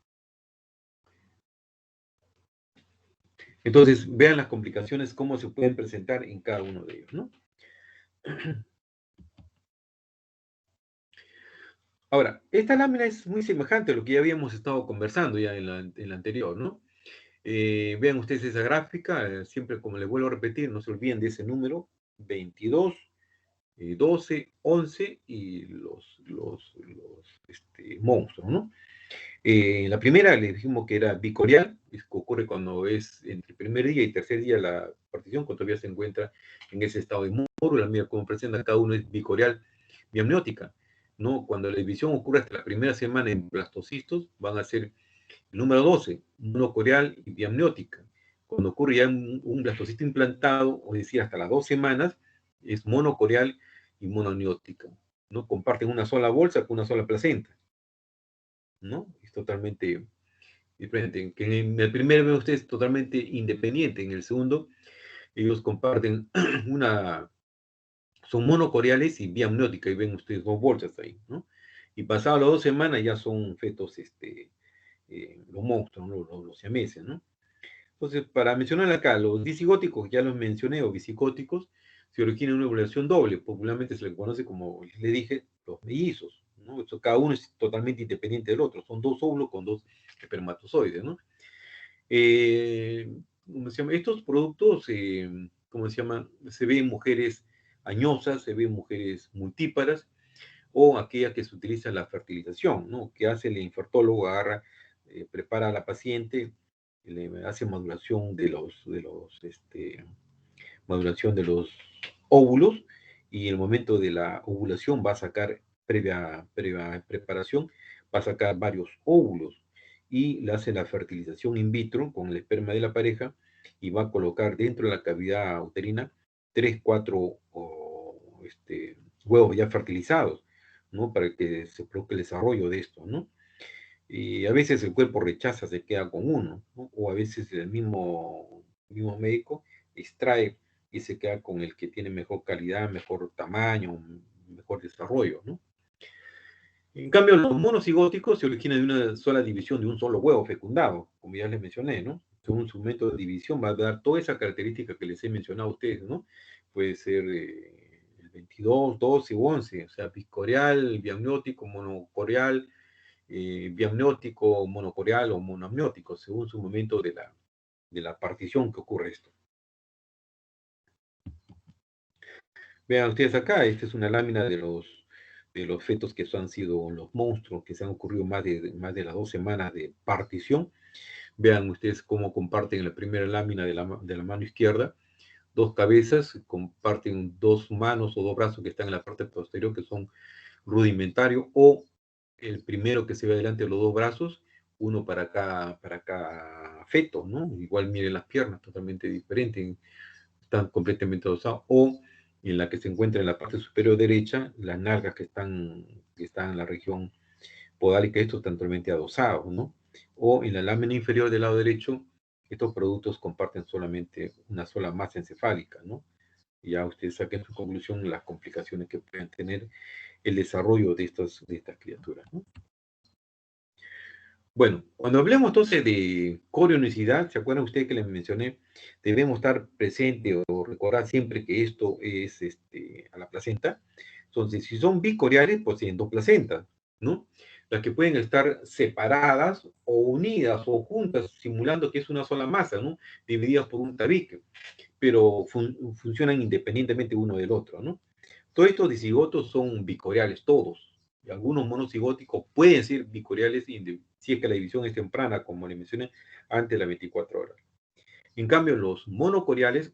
Entonces, vean las complicaciones, cómo se pueden presentar en cada uno de ellos, ¿no? Ahora, esta lámina es muy semejante a lo que ya habíamos estado conversando ya en la anterior, ¿no? Vean ustedes esa gráfica, siempre como les vuelvo a repetir, no se olviden de ese número, 22, 12, 11 y los monstruos, ¿no? La primera le dijimos que era bicorial, es que ocurre cuando es entre el primer día y tercer día la partición, cuando todavía se encuentra en ese estado de muro, la mía como presenta cada uno es bicorial, biamniótica, ¿no? Cuando la división ocurre hasta la primera semana en blastocistos, van a ser el número 12, monocorial y biamniótica. Cuando ocurre ya un blastocisto implantado, o decir, hasta las 2 semanas, es monocorial y monoamniótica, ¿no? Comparten una sola bolsa con una sola placenta, ¿no? Es totalmente diferente. Que en el primero ven ustedes totalmente independiente, en el segundo ellos comparten son monocoriales y biamniótica, y ven ustedes dos bolsas ahí, ¿no? Y pasado las 2 semanas ya son fetos, los monstruos, ¿no? los siameses, ¿no? Entonces, para mencionar acá, los disigóticos, ya los mencioné, o bisigóticos, se originan en una ovulación doble, popularmente se les conoce como, le dije, los mellizos, ¿no? Eso, cada uno es totalmente independiente del otro, son dos óvulos con dos espermatozoides, ¿no? ¿Cómo se llama? Estos productos, ¿cómo se llama? Se ven en mujeres añosas, se ven en mujeres multíparas, o aquella que se utiliza en la fertilización, ¿no? Que hace el infertólogo, agarra, prepara a la paciente, le hace maduración de los óvulos, y en el momento de la ovulación va a sacar, previa preparación, va a sacar varios óvulos, y le hace la fertilización in vitro con el esperma de la pareja, y va a colocar dentro de la cavidad uterina 3, 4 huevos ya fertilizados, ¿no? Para que se produzca el desarrollo de esto, ¿no? Y a veces el cuerpo rechaza, se queda con uno, ¿no? O a veces el mismo médico extrae y se queda con el que tiene mejor calidad, mejor tamaño, mejor desarrollo, ¿no? En cambio, los monocigóticos se originan de una sola división, de un solo huevo fecundado, como ya les mencioné, ¿no? Según su método de división va a dar toda esa característica que les he mencionado a ustedes, ¿no? Puede ser el 22, 12 u 11, o sea, biscorial, biamniótico, monocorial, biamniótico, monocorial o monoamniótico, según su momento de la partición que ocurre esto. Vean ustedes acá, esta es una lámina de los fetos que han sido los monstruos, que se han ocurrido más de las 2 semanas de partición. Vean ustedes cómo comparten en la primera lámina de la mano izquierda dos cabezas, comparten dos manos o dos brazos que están en la parte posterior, que son rudimentarios, o el primero que se ve adelante de los dos brazos, uno para cada feto, ¿no? Igual miren las piernas, totalmente diferentes, están completamente adosados, o en la que se encuentra en la parte superior derecha, las nalgas que están en la región podálica, estos están totalmente adosados, ¿no? O en la lámina inferior del lado derecho, estos productos comparten solamente una sola masa encefálica, ¿no? Y ya ustedes saquen su conclusión las complicaciones que pueden tener el desarrollo de estas criaturas, ¿no? Bueno, cuando hablemos entonces de corionicidad, ¿se acuerdan ustedes que les mencioné? Debemos estar presente o recordar siempre que esto es a la placenta. Entonces, si son bicoriales, poseen dos placentas, ¿no? Las que pueden estar separadas o unidas o juntas, simulando que es una sola masa, ¿no? Divididas por un tabique, pero funcionan independientemente uno del otro, ¿no? Todos estos dicigotos son bicoriales, todos. Y algunos monocigóticos pueden ser bicoriales si es que la división es temprana, como le mencioné, antes de las 24 horas. En cambio, los monocoriales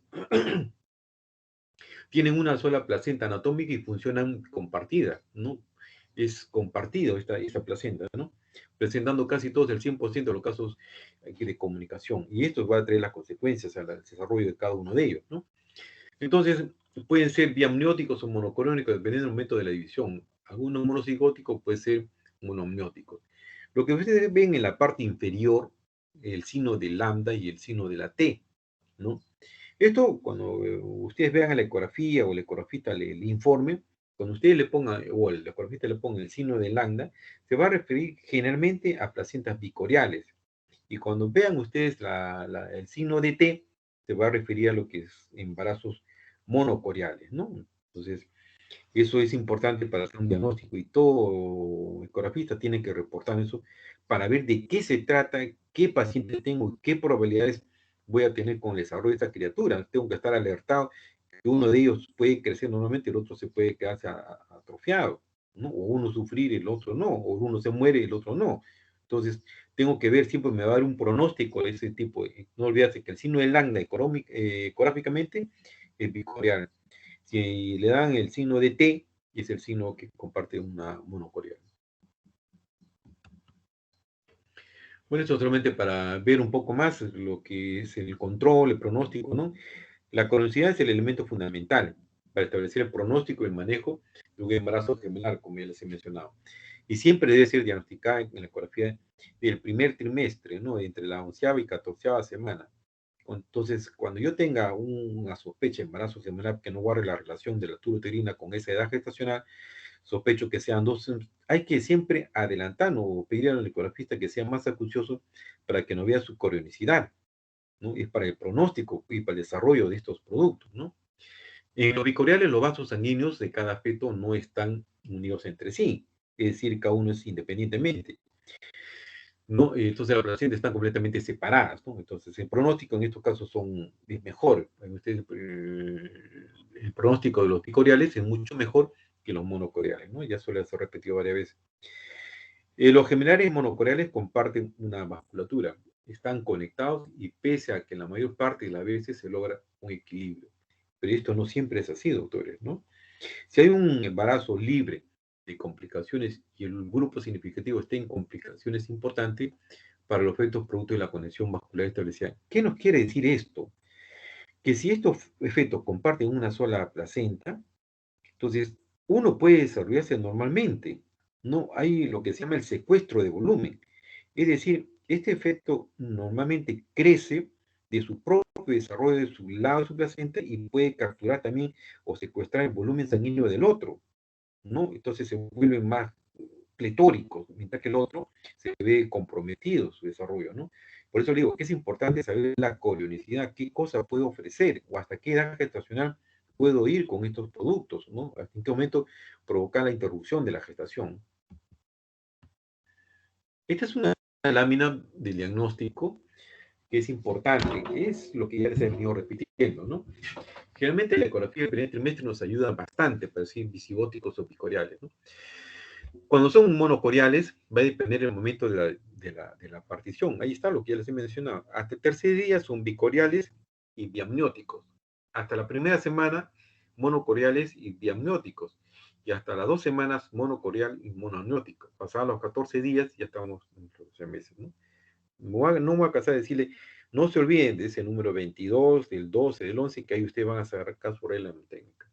tienen una sola placenta anatómica y funcionan compartida, ¿no? Es compartido esta placenta, ¿no? Presentando casi todos el 100% de los casos de comunicación. Y esto va a traer las consecuencias al desarrollo de cada uno de ellos, ¿no? Entonces, pueden ser biamnióticos o monocoriónicos, dependiendo del método de la división. Algunos monocigóticos pueden ser monoamnióticos. Lo que ustedes ven en la parte inferior, el signo de lambda y el signo de la T, ¿no? Esto, cuando ustedes vean la ecografía o el ecografista le informe, cuando ustedes le pongan, o el ecografista le ponga el signo de lambda, se va a referir generalmente a placentas bicoriales. Y cuando vean ustedes el signo de T, se va a referir a lo que es embarazos monocoriales, ¿no? Entonces, eso es importante para hacer un diagnóstico y todo ecografista tiene que reportar eso para ver de qué se trata, qué paciente tengo, qué probabilidades voy a tener con el desarrollo de esta criatura. Tengo que estar alertado que uno de ellos puede crecer normalmente, el otro se puede quedarse atrofiado, ¿no? O uno sufrir, el otro no, o uno se muere, el otro no. Entonces, tengo que ver, siempre me va a dar un pronóstico de ese tipo. No olvidarse que el signo de Lambda ecográficamente es bicorial. Si le dan el signo de T, es el signo que comparte una monocorial. Bueno, esto solamente para ver un poco más lo que es el control, el pronóstico, ¿no? La coronacidad es el elemento fundamental para establecer el pronóstico y el manejo de un embarazo gemelar, como ya les he mencionado. Y siempre debe ser diagnosticada en la ecografía del primer trimestre, ¿no? Entre la 11ª y 14ª semana. Entonces, cuando yo tenga una sospecha de embarazo gemelar que no guarde la relación de la uterina con esa edad gestacional, sospecho que sean dos, hay que siempre adelantar o pedir al ecografista que sea más acucioso para que no vea su corionicidad, ¿no? Es para el pronóstico y para el desarrollo de estos productos, ¿no? En los bicoriales, los vasos sanguíneos de cada feto no están unidos entre sí, es decir, cada uno es independientemente, ¿no? Entonces las pacientes están completamente separadas, ¿no? Entonces el pronóstico en estos casos es mejor. El pronóstico de los bicoriales es mucho mejor que los monocoriales, ¿no? Ya suele ser repetido varias veces. Los gemelares monocoriales comparten una vasculatura, están conectados y pese a que en la mayor parte de las veces se logra un equilibrio. Pero esto no siempre es así, doctores, ¿no? Si hay un embarazo libre de complicaciones y el grupo significativo está en complicaciones importantes para los efectos producto de la conexión vascular establecida. ¿Qué nos quiere decir esto? Que si estos efectos comparten una sola placenta, entonces uno puede desarrollarse normalmente. No hay lo que se llama el secuestro de volumen. Es decir, este efecto normalmente crece de su propio desarrollo de su lado de su placenta y puede capturar también o secuestrar el volumen sanguíneo del otro, ¿no? Entonces se vuelven más pletóricos, mientras que el otro se ve comprometido su desarrollo, ¿no? Por eso le digo que es importante saber la corionicidad, qué cosa puede ofrecer o hasta qué edad gestacional puedo ir con estos productos, ¿no? Hasta en qué momento provocar la interrupción de la gestación. Esta es una lámina del diagnóstico que es importante, que es lo que ya les he venido repitiendo, ¿no? Generalmente la ecografía del primer trimestre nos ayuda bastante para decir visigóticos o picoriales, ¿no? Cuando son monocoriales, va a depender el momento de la partición. Ahí está lo que ya les he mencionado. Hasta el tercer día son bicoriales y biamnióticos. Hasta la primera semana, monocoriales y biamnióticos. y hasta las 2 semanas monocoreal y monoamniótica. Pasados los 14 días ya estamos en los 12 meses, ¿no? No me voy a cansar de decirle, no se olviden de ese número 22, del 12, del 11, que ahí ustedes van a sacar su regla técnica.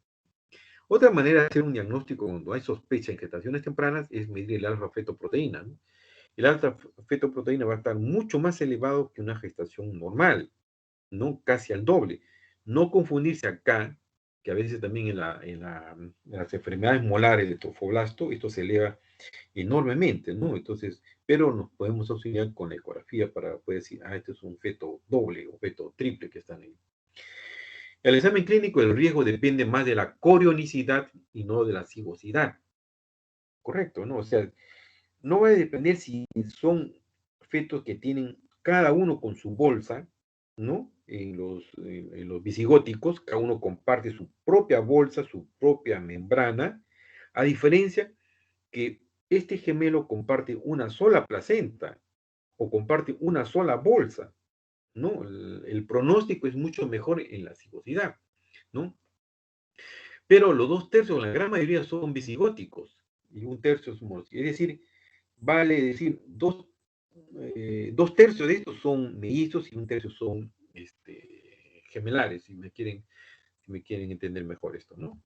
Otra manera de hacer un diagnóstico cuando hay sospecha en gestaciones tempranas es medir el alfa-fetoproteína, ¿no? El alfa-fetoproteína va a estar mucho más elevado que una gestación normal, ¿no? Casi al doble. No confundirse acá, que a veces también en las enfermedades molares de trofoblasto, esto se eleva enormemente, ¿no? Entonces, pero nos podemos auxiliar con la ecografía para poder decir, este es un feto doble o feto triple que están ahí. El examen clínico, el riesgo depende más de la corionicidad y no de la cigosidad. Correcto, ¿no? O sea, no va a depender si son fetos que tienen cada uno con su bolsa, ¿no? En los visigóticos, cada uno comparte su propia bolsa, su propia membrana, a diferencia que este gemelo comparte una sola placenta o comparte una sola bolsa, ¿no? El pronóstico es mucho mejor en la cigosidad, ¿no? Pero los 2/3, la gran mayoría son visigóticos y 1/3 es homocigótico. Es decir, vale decir, 2/3 de estos son mellizos y 1/3 son gemelares, si me quieren entender mejor esto, ¿no?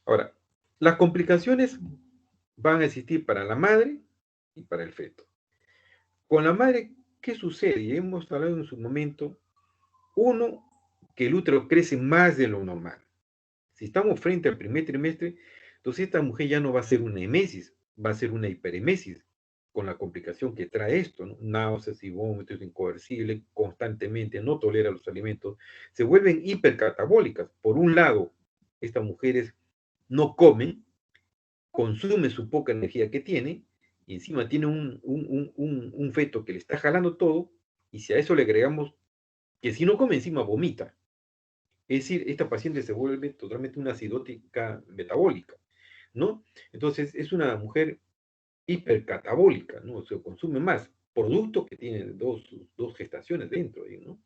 Ahora, las complicaciones van a existir para la madre y para el feto. Con la madre, ¿qué sucede? Y hemos hablado en su momento, uno, que el útero crece más de lo normal. Si estamos frente al primer trimestre, entonces esta mujer ya no va a ser una emesis, va a ser una hiperemesis, con la complicación que trae esto, ¿no? Náuseas y vómitos incoercibles constantemente, no tolera los alimentos, se vuelven hipercatabólicas. Por un lado, estas mujeres no comen, consumen su poca energía que tiene, y encima tiene un feto que le está jalando todo, y si a eso le agregamos que si no come encima vomita. Es decir, esta paciente se vuelve totalmente una acidótica metabólica, ¿no? Entonces, es una mujer hipercatabólica, ¿no? Se consume más producto que tiene dos gestaciones dentro, ¿no?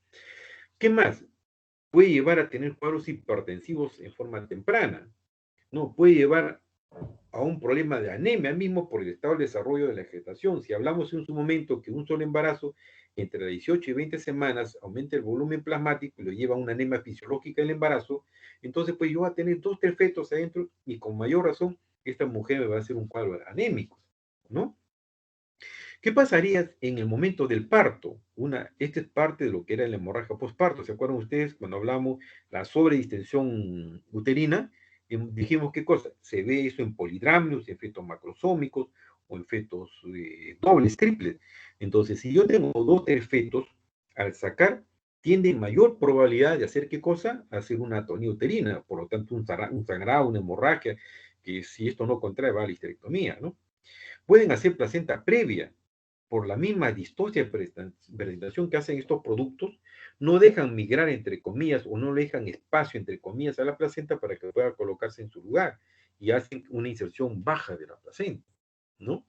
¿Qué más? Puede llevar a tener cuadros hipertensivos en forma temprana, ¿no? Puede llevar a un problema de anemia mismo por el estado de desarrollo de la gestación. Si hablamos en su momento que un solo embarazo entre 18 y 20 semanas aumenta el volumen plasmático y lo lleva a una anemia fisiológica del embarazo, entonces pues yo voy a tener 2, 3 fetos adentro y con mayor razón esta mujer me va a hacer un cuadro anémico, ¿no? ¿Qué pasaría en el momento del parto? Esta es parte de lo que era la hemorragia postparto. ¿Se acuerdan ustedes cuando hablamos la sobredistensión uterina? Dijimos qué cosa. Se ve eso en polidrámeos, en fetos macrosómicos o en fetos dobles, triples. Entonces, si yo tengo 2, 3 fetos, al sacar, tienen mayor probabilidad de hacer qué cosa? Hacer una atonía uterina. Por lo tanto, un sangrado, una hemorragia, que si esto no contrae, va a la histerectomía, ¿no? Pueden hacer placenta previa por la misma distosia de presentación que hacen estos productos, no dejan migrar entre comillas o no le dejan espacio entre comillas a la placenta para que pueda colocarse en su lugar y hacen una inserción baja de la placenta, ¿no?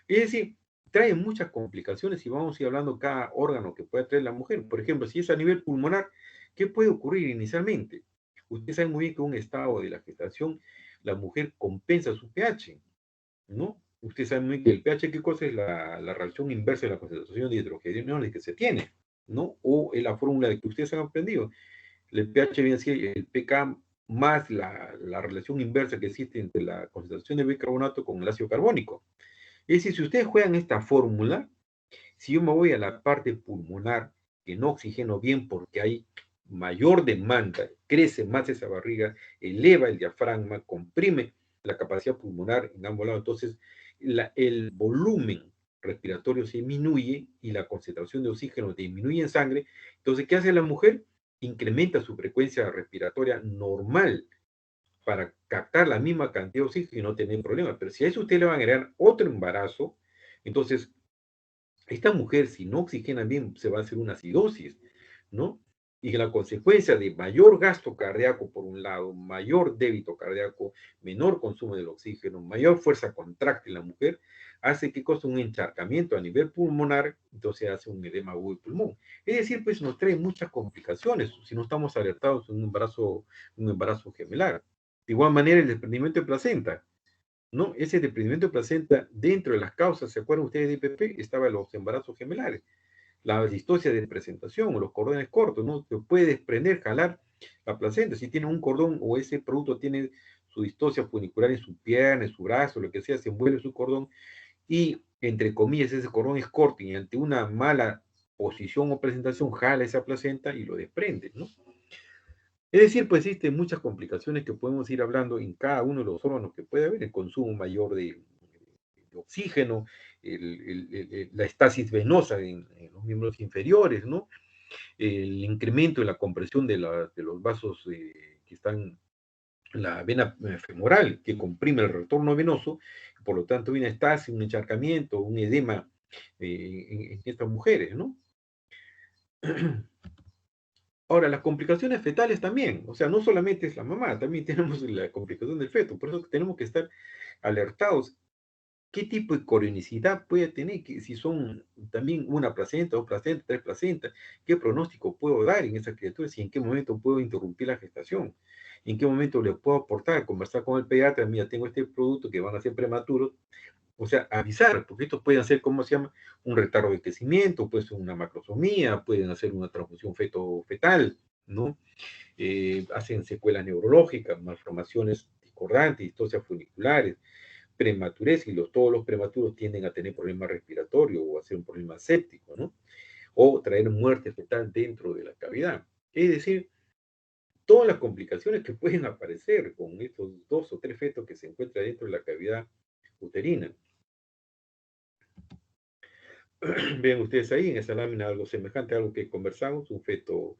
Es decir, trae muchas complicaciones y vamos a ir hablando cada órgano que puede traer la mujer. Por ejemplo, si es a nivel pulmonar, ¿qué puede ocurrir inicialmente? Usted sabe muy bien que en un estado de la gestación la mujer compensa su pH, ¿no? Usted sabe muy bien que el pH, ¿qué cosa es la relación inversa de la concentración de hidrogeniones que se tiene, ¿no? O en la fórmula de que ustedes han aprendido. El pH viene a ser el pK más la relación inversa que existe entre la concentración de bicarbonato con el ácido carbónico. Es decir, si ustedes juegan esta fórmula, si yo me voy a la parte pulmonar, que no oxigeno bien porque hay mayor demanda, crece más esa barriga, eleva el diafragma, comprime la capacidad pulmonar en ambos lados, entonces el volumen respiratorio se disminuye y la concentración de oxígeno disminuye en sangre. Entonces, ¿qué hace la mujer? Incrementa su frecuencia respiratoria normal para captar la misma cantidad de oxígeno y no tener problemas. Pero si a eso usted le va a agregar otro embarazo, entonces esta mujer, si no oxigena bien, se va a hacer una acidosis, ¿no? Y la consecuencia de mayor gasto cardíaco, por un lado, mayor débito cardíaco, menor consumo del oxígeno, mayor fuerza contráctil en la mujer, hace que cosa un encharcamiento a nivel pulmonar, entonces hace un edema agudo del pulmón. Es decir, pues nos trae muchas complicaciones si no estamos alertados en un embarazo gemelar. De igual manera, el desprendimiento de placenta, ¿no? Ese desprendimiento de placenta, dentro de las causas, ¿se acuerdan ustedes de IPP? Estaban los embarazos gemelares, la distocia de presentación o los cordones cortos, ¿no? Se puede desprender, jalar la placenta. Si tiene un cordón o ese producto tiene su distocia funicular en su pierna, en su brazo, lo que sea, se envuelve su cordón y, entre comillas, ese cordón es corto y ante una mala posición o presentación jala esa placenta y lo desprende, ¿no? Es decir, pues existen muchas complicaciones que podemos ir hablando en cada uno de los órganos que puede haber, el consumo mayor de oxígeno, la estasis venosa en los miembros inferiores, ¿no? El incremento en la compresión de los vasos que están en la vena femoral, que comprime el retorno venoso, por lo tanto hay una estasis, un encharcamiento, un edema en estas mujeres, ¿no? Ahora, las complicaciones fetales también, o sea, no solamente es la mamá, también tenemos la complicación del feto, por eso tenemos que estar alertados. ¿Qué tipo de coronicidad puede tener? Si son también una placenta, dos placentas, tres placentas, ¿qué pronóstico puedo dar en esa criatura? Si en qué momento puedo interrumpir la gestación, en qué momento le puedo aportar, conversar con el pediatra, mira, tengo este producto que van a ser prematuros, o sea, avisar, porque estos pueden hacer, ¿cómo se llama? Un retardo de crecimiento, puede ser una macrosomía, pueden hacer una transfusión fetal, ¿no? Hacen secuelas neurológicas, malformaciones discordantes, distocias funiculares, prematurez, y todos los prematuros tienden a tener problemas respiratorios o a ser un problema séptico, ¿no? O traer muerte fetal dentro de la cavidad. Es decir, todas las complicaciones que pueden aparecer con estos dos o tres fetos que se encuentran dentro de la cavidad uterina. Ven ustedes ahí en esa lámina algo semejante a algo que conversamos, un feto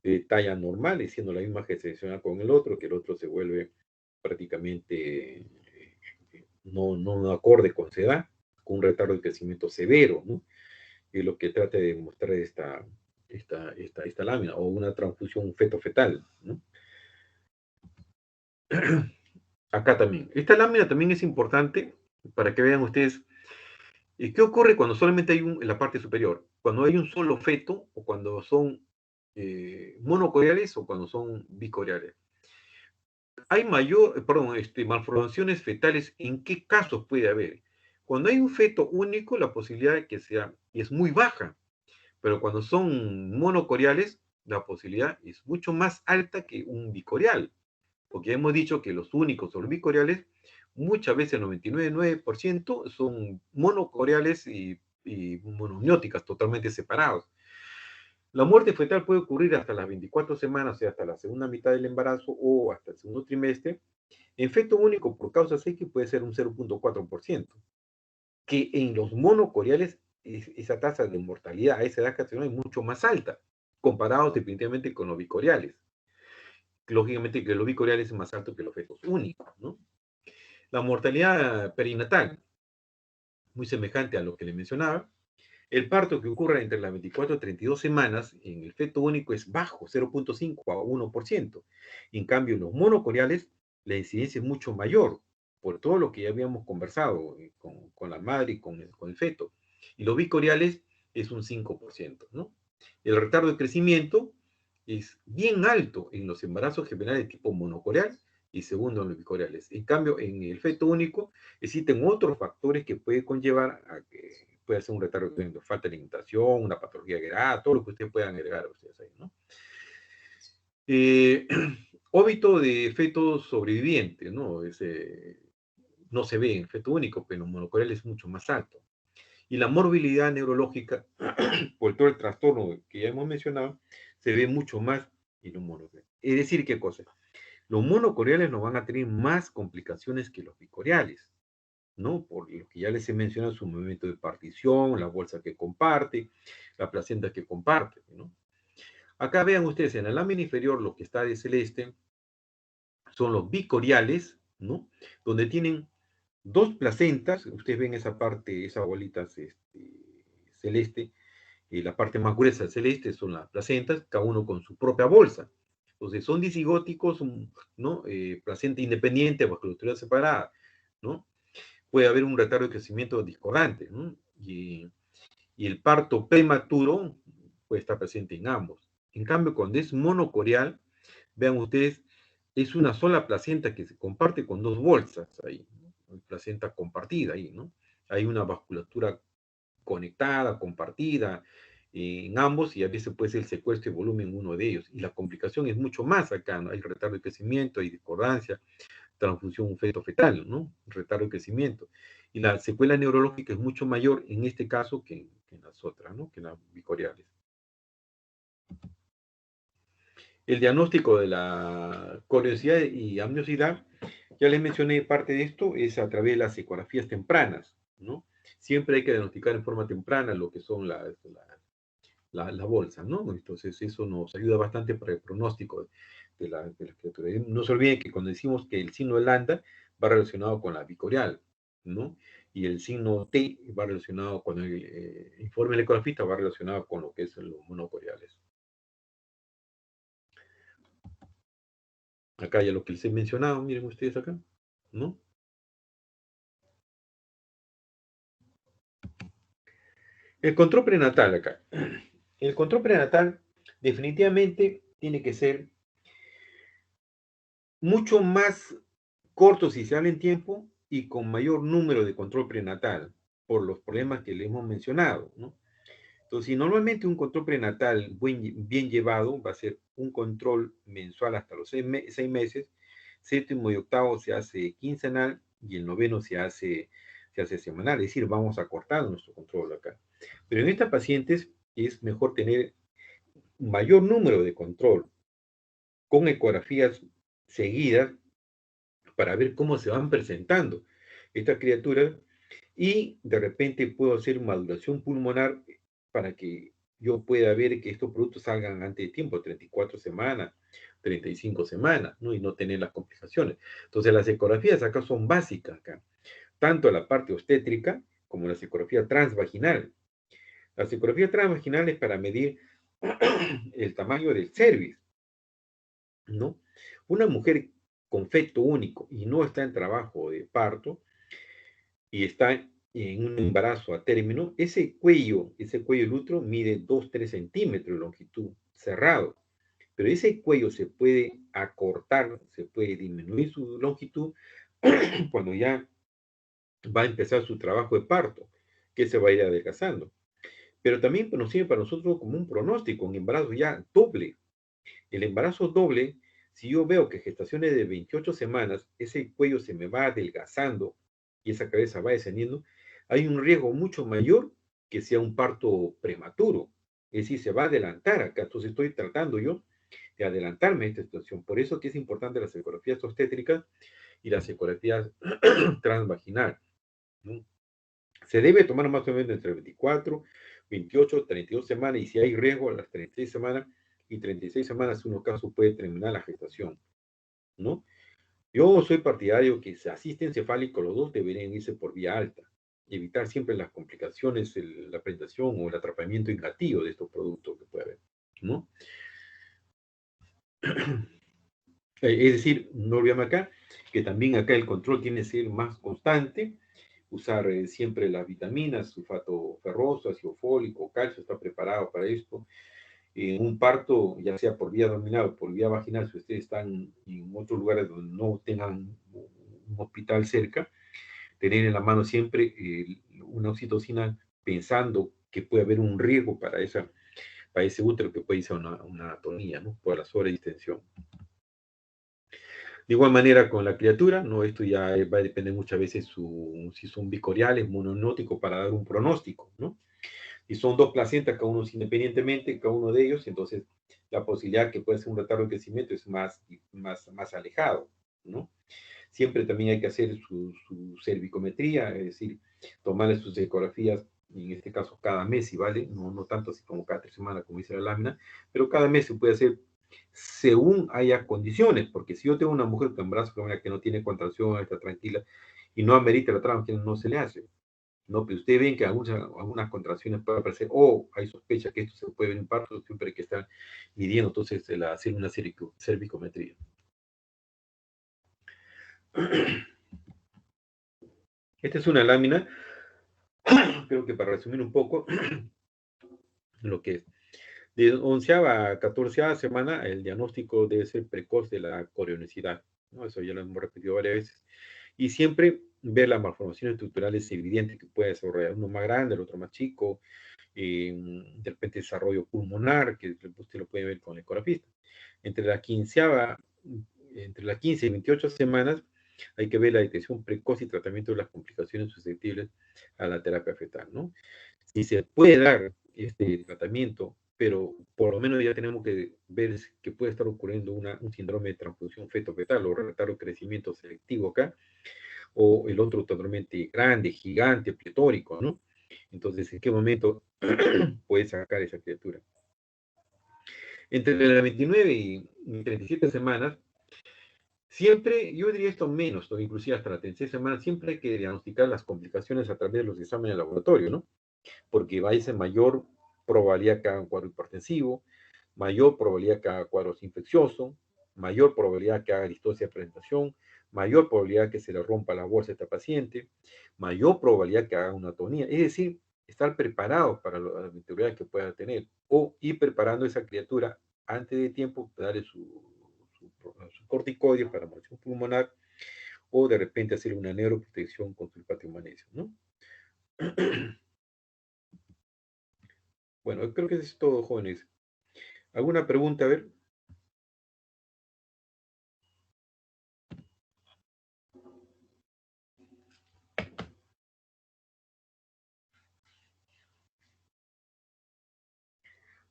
de talla normal y siendo la misma que se selecciona con el otro, que el otro se vuelve prácticamente no acorde con su edad, con un retardo de crecimiento severo, ¿no? Y lo que trata de demostrar esta lámina, o una transfusión feto-fetal, ¿no? Acá también. Esta lámina también es importante para que vean ustedes qué ocurre cuando solamente hay en la parte superior, cuando hay un solo feto, o cuando son monocoriales o cuando son bicoriales. Hay malformaciones fetales, ¿en qué casos puede haber? Cuando hay un feto único, la posibilidad de que sea es muy baja, pero cuando son monocoriales, la posibilidad es mucho más alta que un bicorial, porque ya hemos dicho que los únicos o los bicoriales, muchas veces el 99,9% son monocoriales y monomióticas, totalmente separados. La muerte fetal puede ocurrir hasta las 24 semanas, o sea, hasta la segunda mitad del embarazo o hasta el segundo trimestre. En feto único por causa X puede ser un 0,4%, que en los monocoriales esa tasa de mortalidad a esa edad gestacional es mucho más alta, comparados definitivamente con los bicoriales. Lógicamente que los bicoriales es más alto que los fetos únicos, ¿no? La mortalidad perinatal, muy semejante a lo que le mencionaba. El parto que ocurre entre las 24 y 32 semanas en el feto único es bajo, 0,5 a 1%. En cambio, en los monocoriales, la incidencia es mucho mayor, por todo lo que ya habíamos conversado con la madre y con el feto. Y los bicoriales es un 5%, ¿no? El retardo de crecimiento es bien alto en los embarazos gemelares de tipo monocorial y segundo en los bicoriales. En cambio, en el feto único existen otros factores que pueden conllevar a que puede ser un retardo de falta de alimentación, una patología agregada, todo lo que ustedes puedan agregar a ustedes ahí, ¿no? Óbito de fetos sobrevivientes, ¿no? No se ve en feto único, pero en monocorial es mucho más alto. Y la morbilidad neurológica, por todo el trastorno que ya hemos mencionado, se ve mucho más en los monocoriales. Es decir, ¿qué cosa? Los monocoriales no van a tener más complicaciones que los bicoriales, ¿no? Por lo que ya les he mencionado, su movimiento de partición, la bolsa que comparte, la placenta que comparte, ¿no? Acá vean ustedes, en la lámina inferior, lo que está de celeste son los bicoriales, ¿no? Donde tienen dos placentas, ustedes ven esa parte, esa bolita celeste, y la parte más gruesa celeste son las placentas, cada uno con su propia bolsa. Entonces son disigóticos, ¿no? Placenta independiente, vasculatura separada, ¿no? Puede haber un retardo de crecimiento discordante, ¿no? Y el parto prematuro puede estar presente en ambos. En cambio, cuando es monocorial, vean ustedes, es una sola placenta que se comparte con dos bolsas ahí, ¿no? Placenta compartida ahí, ¿no? Hay una vasculatura conectada, compartida en ambos, y a veces puede ser el secuestro de volumen en uno de ellos. Y la complicación es mucho más acá, ¿no? Hay retardo de crecimiento, hay discordancia, transfusión feto-fetal, ¿no? Retardo de crecimiento. Y la secuela neurológica es mucho mayor en este caso que en las otras, ¿no? Que en las bicoriales. El diagnóstico de la coriosidad y amniosidad, ya les mencioné parte de esto, es a través de las ecografías tempranas, ¿no? Siempre hay que diagnosticar en forma temprana lo que son la bolsa, ¿no? Entonces eso nos ayuda bastante para el pronóstico de la criatura. Y no se olviden que cuando decimos que el signo de Lambda va relacionado con la bicorial, ¿no? Y el signo T va relacionado con el informe del ecografista, va relacionado con lo que es los monocoriales. Acá ya lo que les he mencionado, miren ustedes acá, ¿no? El control prenatal acá. El control prenatal definitivamente tiene que ser mucho más corto si se habla en tiempo y con mayor número de control prenatal por los problemas que le hemos mencionado, ¿no? Entonces, si normalmente un control prenatal bien llevado va a ser un control mensual hasta los 6 meses, séptimo y octavo se hace quincenal y el noveno se hace semanal, es decir, vamos acortando nuestro control acá. Pero en estas pacientes es mejor tener un mayor número de control con ecografías seguidas para ver cómo se van presentando estas criaturas y de repente puedo hacer maduración pulmonar para que yo pueda ver que estos productos salgan antes de tiempo, 34 semanas, 35 semanas, ¿no? Y no tener las complicaciones. Entonces las ecografías acá son básicas, acá, tanto la parte obstétrica como la ecografía transvaginal. La ecografía transvaginal es para medir el tamaño del cervix, ¿no? Una mujer con feto único y no está en trabajo de parto y está en un embarazo a término, ese cuello del útero mide 2-3 centímetros de longitud cerrado, pero ese cuello se puede acortar, se puede disminuir su longitud cuando ya va a empezar su trabajo de parto, que se va a ir adelgazando. Pero también nos sirve para nosotros como un pronóstico, un embarazo ya doble. El embarazo doble, si yo veo que gestaciones de 28 semanas, ese cuello se me va adelgazando y esa cabeza va descendiendo, hay un riesgo mucho mayor que sea un parto prematuro. Es decir, se va a adelantar acá. Entonces estoy tratando yo de adelantarme a esta situación. Por eso que es importante las ecografías obstétricas y las ecografías transvaginal, ¿no? Se debe tomar más o menos entre 24, 28, 32 semanas, y si hay riesgo a las 36 semanas y 36 semanas, en unos casos puede terminar la gestación, ¿no? Yo soy partidario que si asiste encefálico, los dos deberían irse por vía alta, evitar siempre las complicaciones, la presentación o el atrapamiento ingativo de estos productos que puede haber, ¿no? Es decir, no olvidemos acá que también acá el control tiene que ser más constante, usar siempre las vitaminas, sulfato ferroso, ácido fólico, calcio, está preparado para esto. En un parto, ya sea por vía abdominal o por vía vaginal, si ustedes están en otros lugares donde no tengan un hospital cerca, tener en la mano siempre una oxitocina pensando que puede haber un riesgo para ese útero que puede ser una atonía, ¿no? Por la sobredistensión. De igual manera con la criatura, ¿no? Esto ya va a depender muchas veces si son bicoriales, mononóticos, para dar un pronóstico, ¿no? Si son dos placentas, cada uno independientemente, cada uno de ellos, entonces la posibilidad que puede ser un retardo de crecimiento es más alejado, ¿no? Siempre también hay que hacer su cervicometría, es decir, tomarle sus ecografías, en este caso cada mes, si vale, no tanto así como cada 3 semanas, como dice la lámina, pero cada mes se puede hacer según haya condiciones, porque si yo tengo una mujer con embarazo que no tiene contracción, está tranquila, y no amerita la transfusión, no se le hace. No, pero ustedes ven que algunas contracciones pueden aparecer, o hay sospecha que esto se puede ver en parto, siempre hay que estar midiendo, entonces, hacer una cervicometría. Esta es una lámina, creo que para resumir un poco lo que es. De 11ª a 14ª semana, el diagnóstico debe ser precoz de la corionicidad, ¿no? Eso ya lo hemos repetido varias veces. Y siempre ver las malformaciones estructurales evidentes que puede desarrollar uno más grande, el otro más chico, de repente desarrollo pulmonar, que usted lo puede ver con el ecografista. Entre la 15 y 28 semanas hay que ver la detección precoz y tratamiento de las complicaciones susceptibles a la terapia fetal, ¿no? Si se puede dar este tratamiento, pero por lo menos ya tenemos que ver que puede estar ocurriendo un síndrome de transfusión feto-fetal o retardo de crecimiento selectivo acá, o el otro totalmente grande, gigante, pletórico, ¿no? Entonces, ¿en qué momento puede sacar esa criatura? Entre las 29 y 37 semanas, siempre, yo diría esto menos, o inclusive hasta las 36 semanas, siempre hay que diagnosticar las complicaciones a través de los exámenes de laboratorio, ¿no? Porque va a ser mayor probabilidad que haga un cuadro hipertensivo, mayor probabilidad que haga cuadros infeccioso, mayor probabilidad que haga distosia de presentación, mayor probabilidad que se le rompa la bolsa a esta paciente, mayor probabilidad que haga una atonía. Es decir, estar preparado para las eventualidades que pueda tener o ir preparando a esa criatura antes de tiempo, darle su corticoide para emulación pulmonar o de repente hacer una neuroprotección con sulfato de magnesio, ¿no? Bueno, creo que eso es todo, jóvenes. ¿Alguna pregunta? A ver.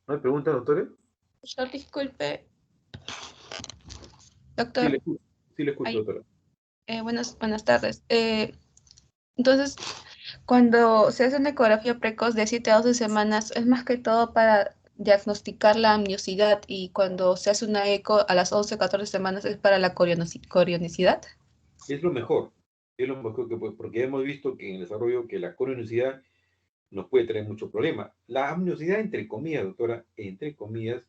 ¿No hay pregunta, doctor? Doctor, disculpe. Sí, Doctor, sí le escucho, doctora. buenas tardes. Entonces, cuando se hace una ecografía precoz de 7 a 12 semanas, es más que todo para diagnosticar la amniosidad, y cuando se hace una eco a las 11 o 14 semanas es para la corionicidad. Es lo mejor que puede, porque hemos visto que en el desarrollo que la corionicidad nos puede traer mucho problema. La amniosidad, entre comillas, doctora, entre comillas,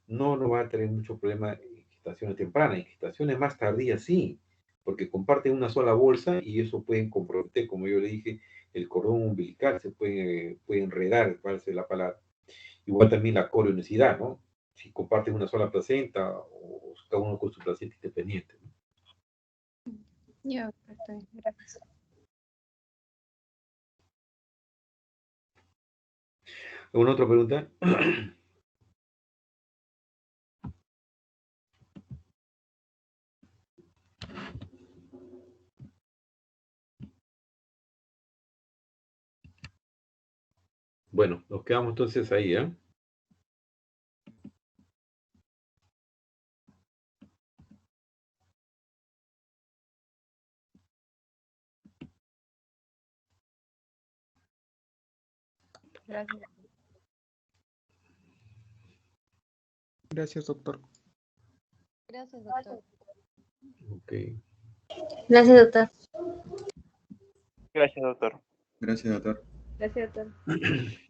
no nos va a traer mucho problema en gestaciones tempranas. En gestaciones más tardías sí, porque comparten una sola bolsa y eso pueden comprometer, como yo le dije, el cordón umbilical, puede enredar, cuál es la palabra. Igual también la corionicidad, ¿no? Si comparten una sola placenta o cada uno con su placenta independiente, ¿no? Ya, perfecto, gracias. ¿Alguna otra pregunta? Bueno, nos quedamos entonces ahí, ¿eh? Gracias. Gracias, doctor. Gracias, doctor. Ok. Gracias, doctor. Gracias, doctor. Gracias, doctor. Gracias, doctor.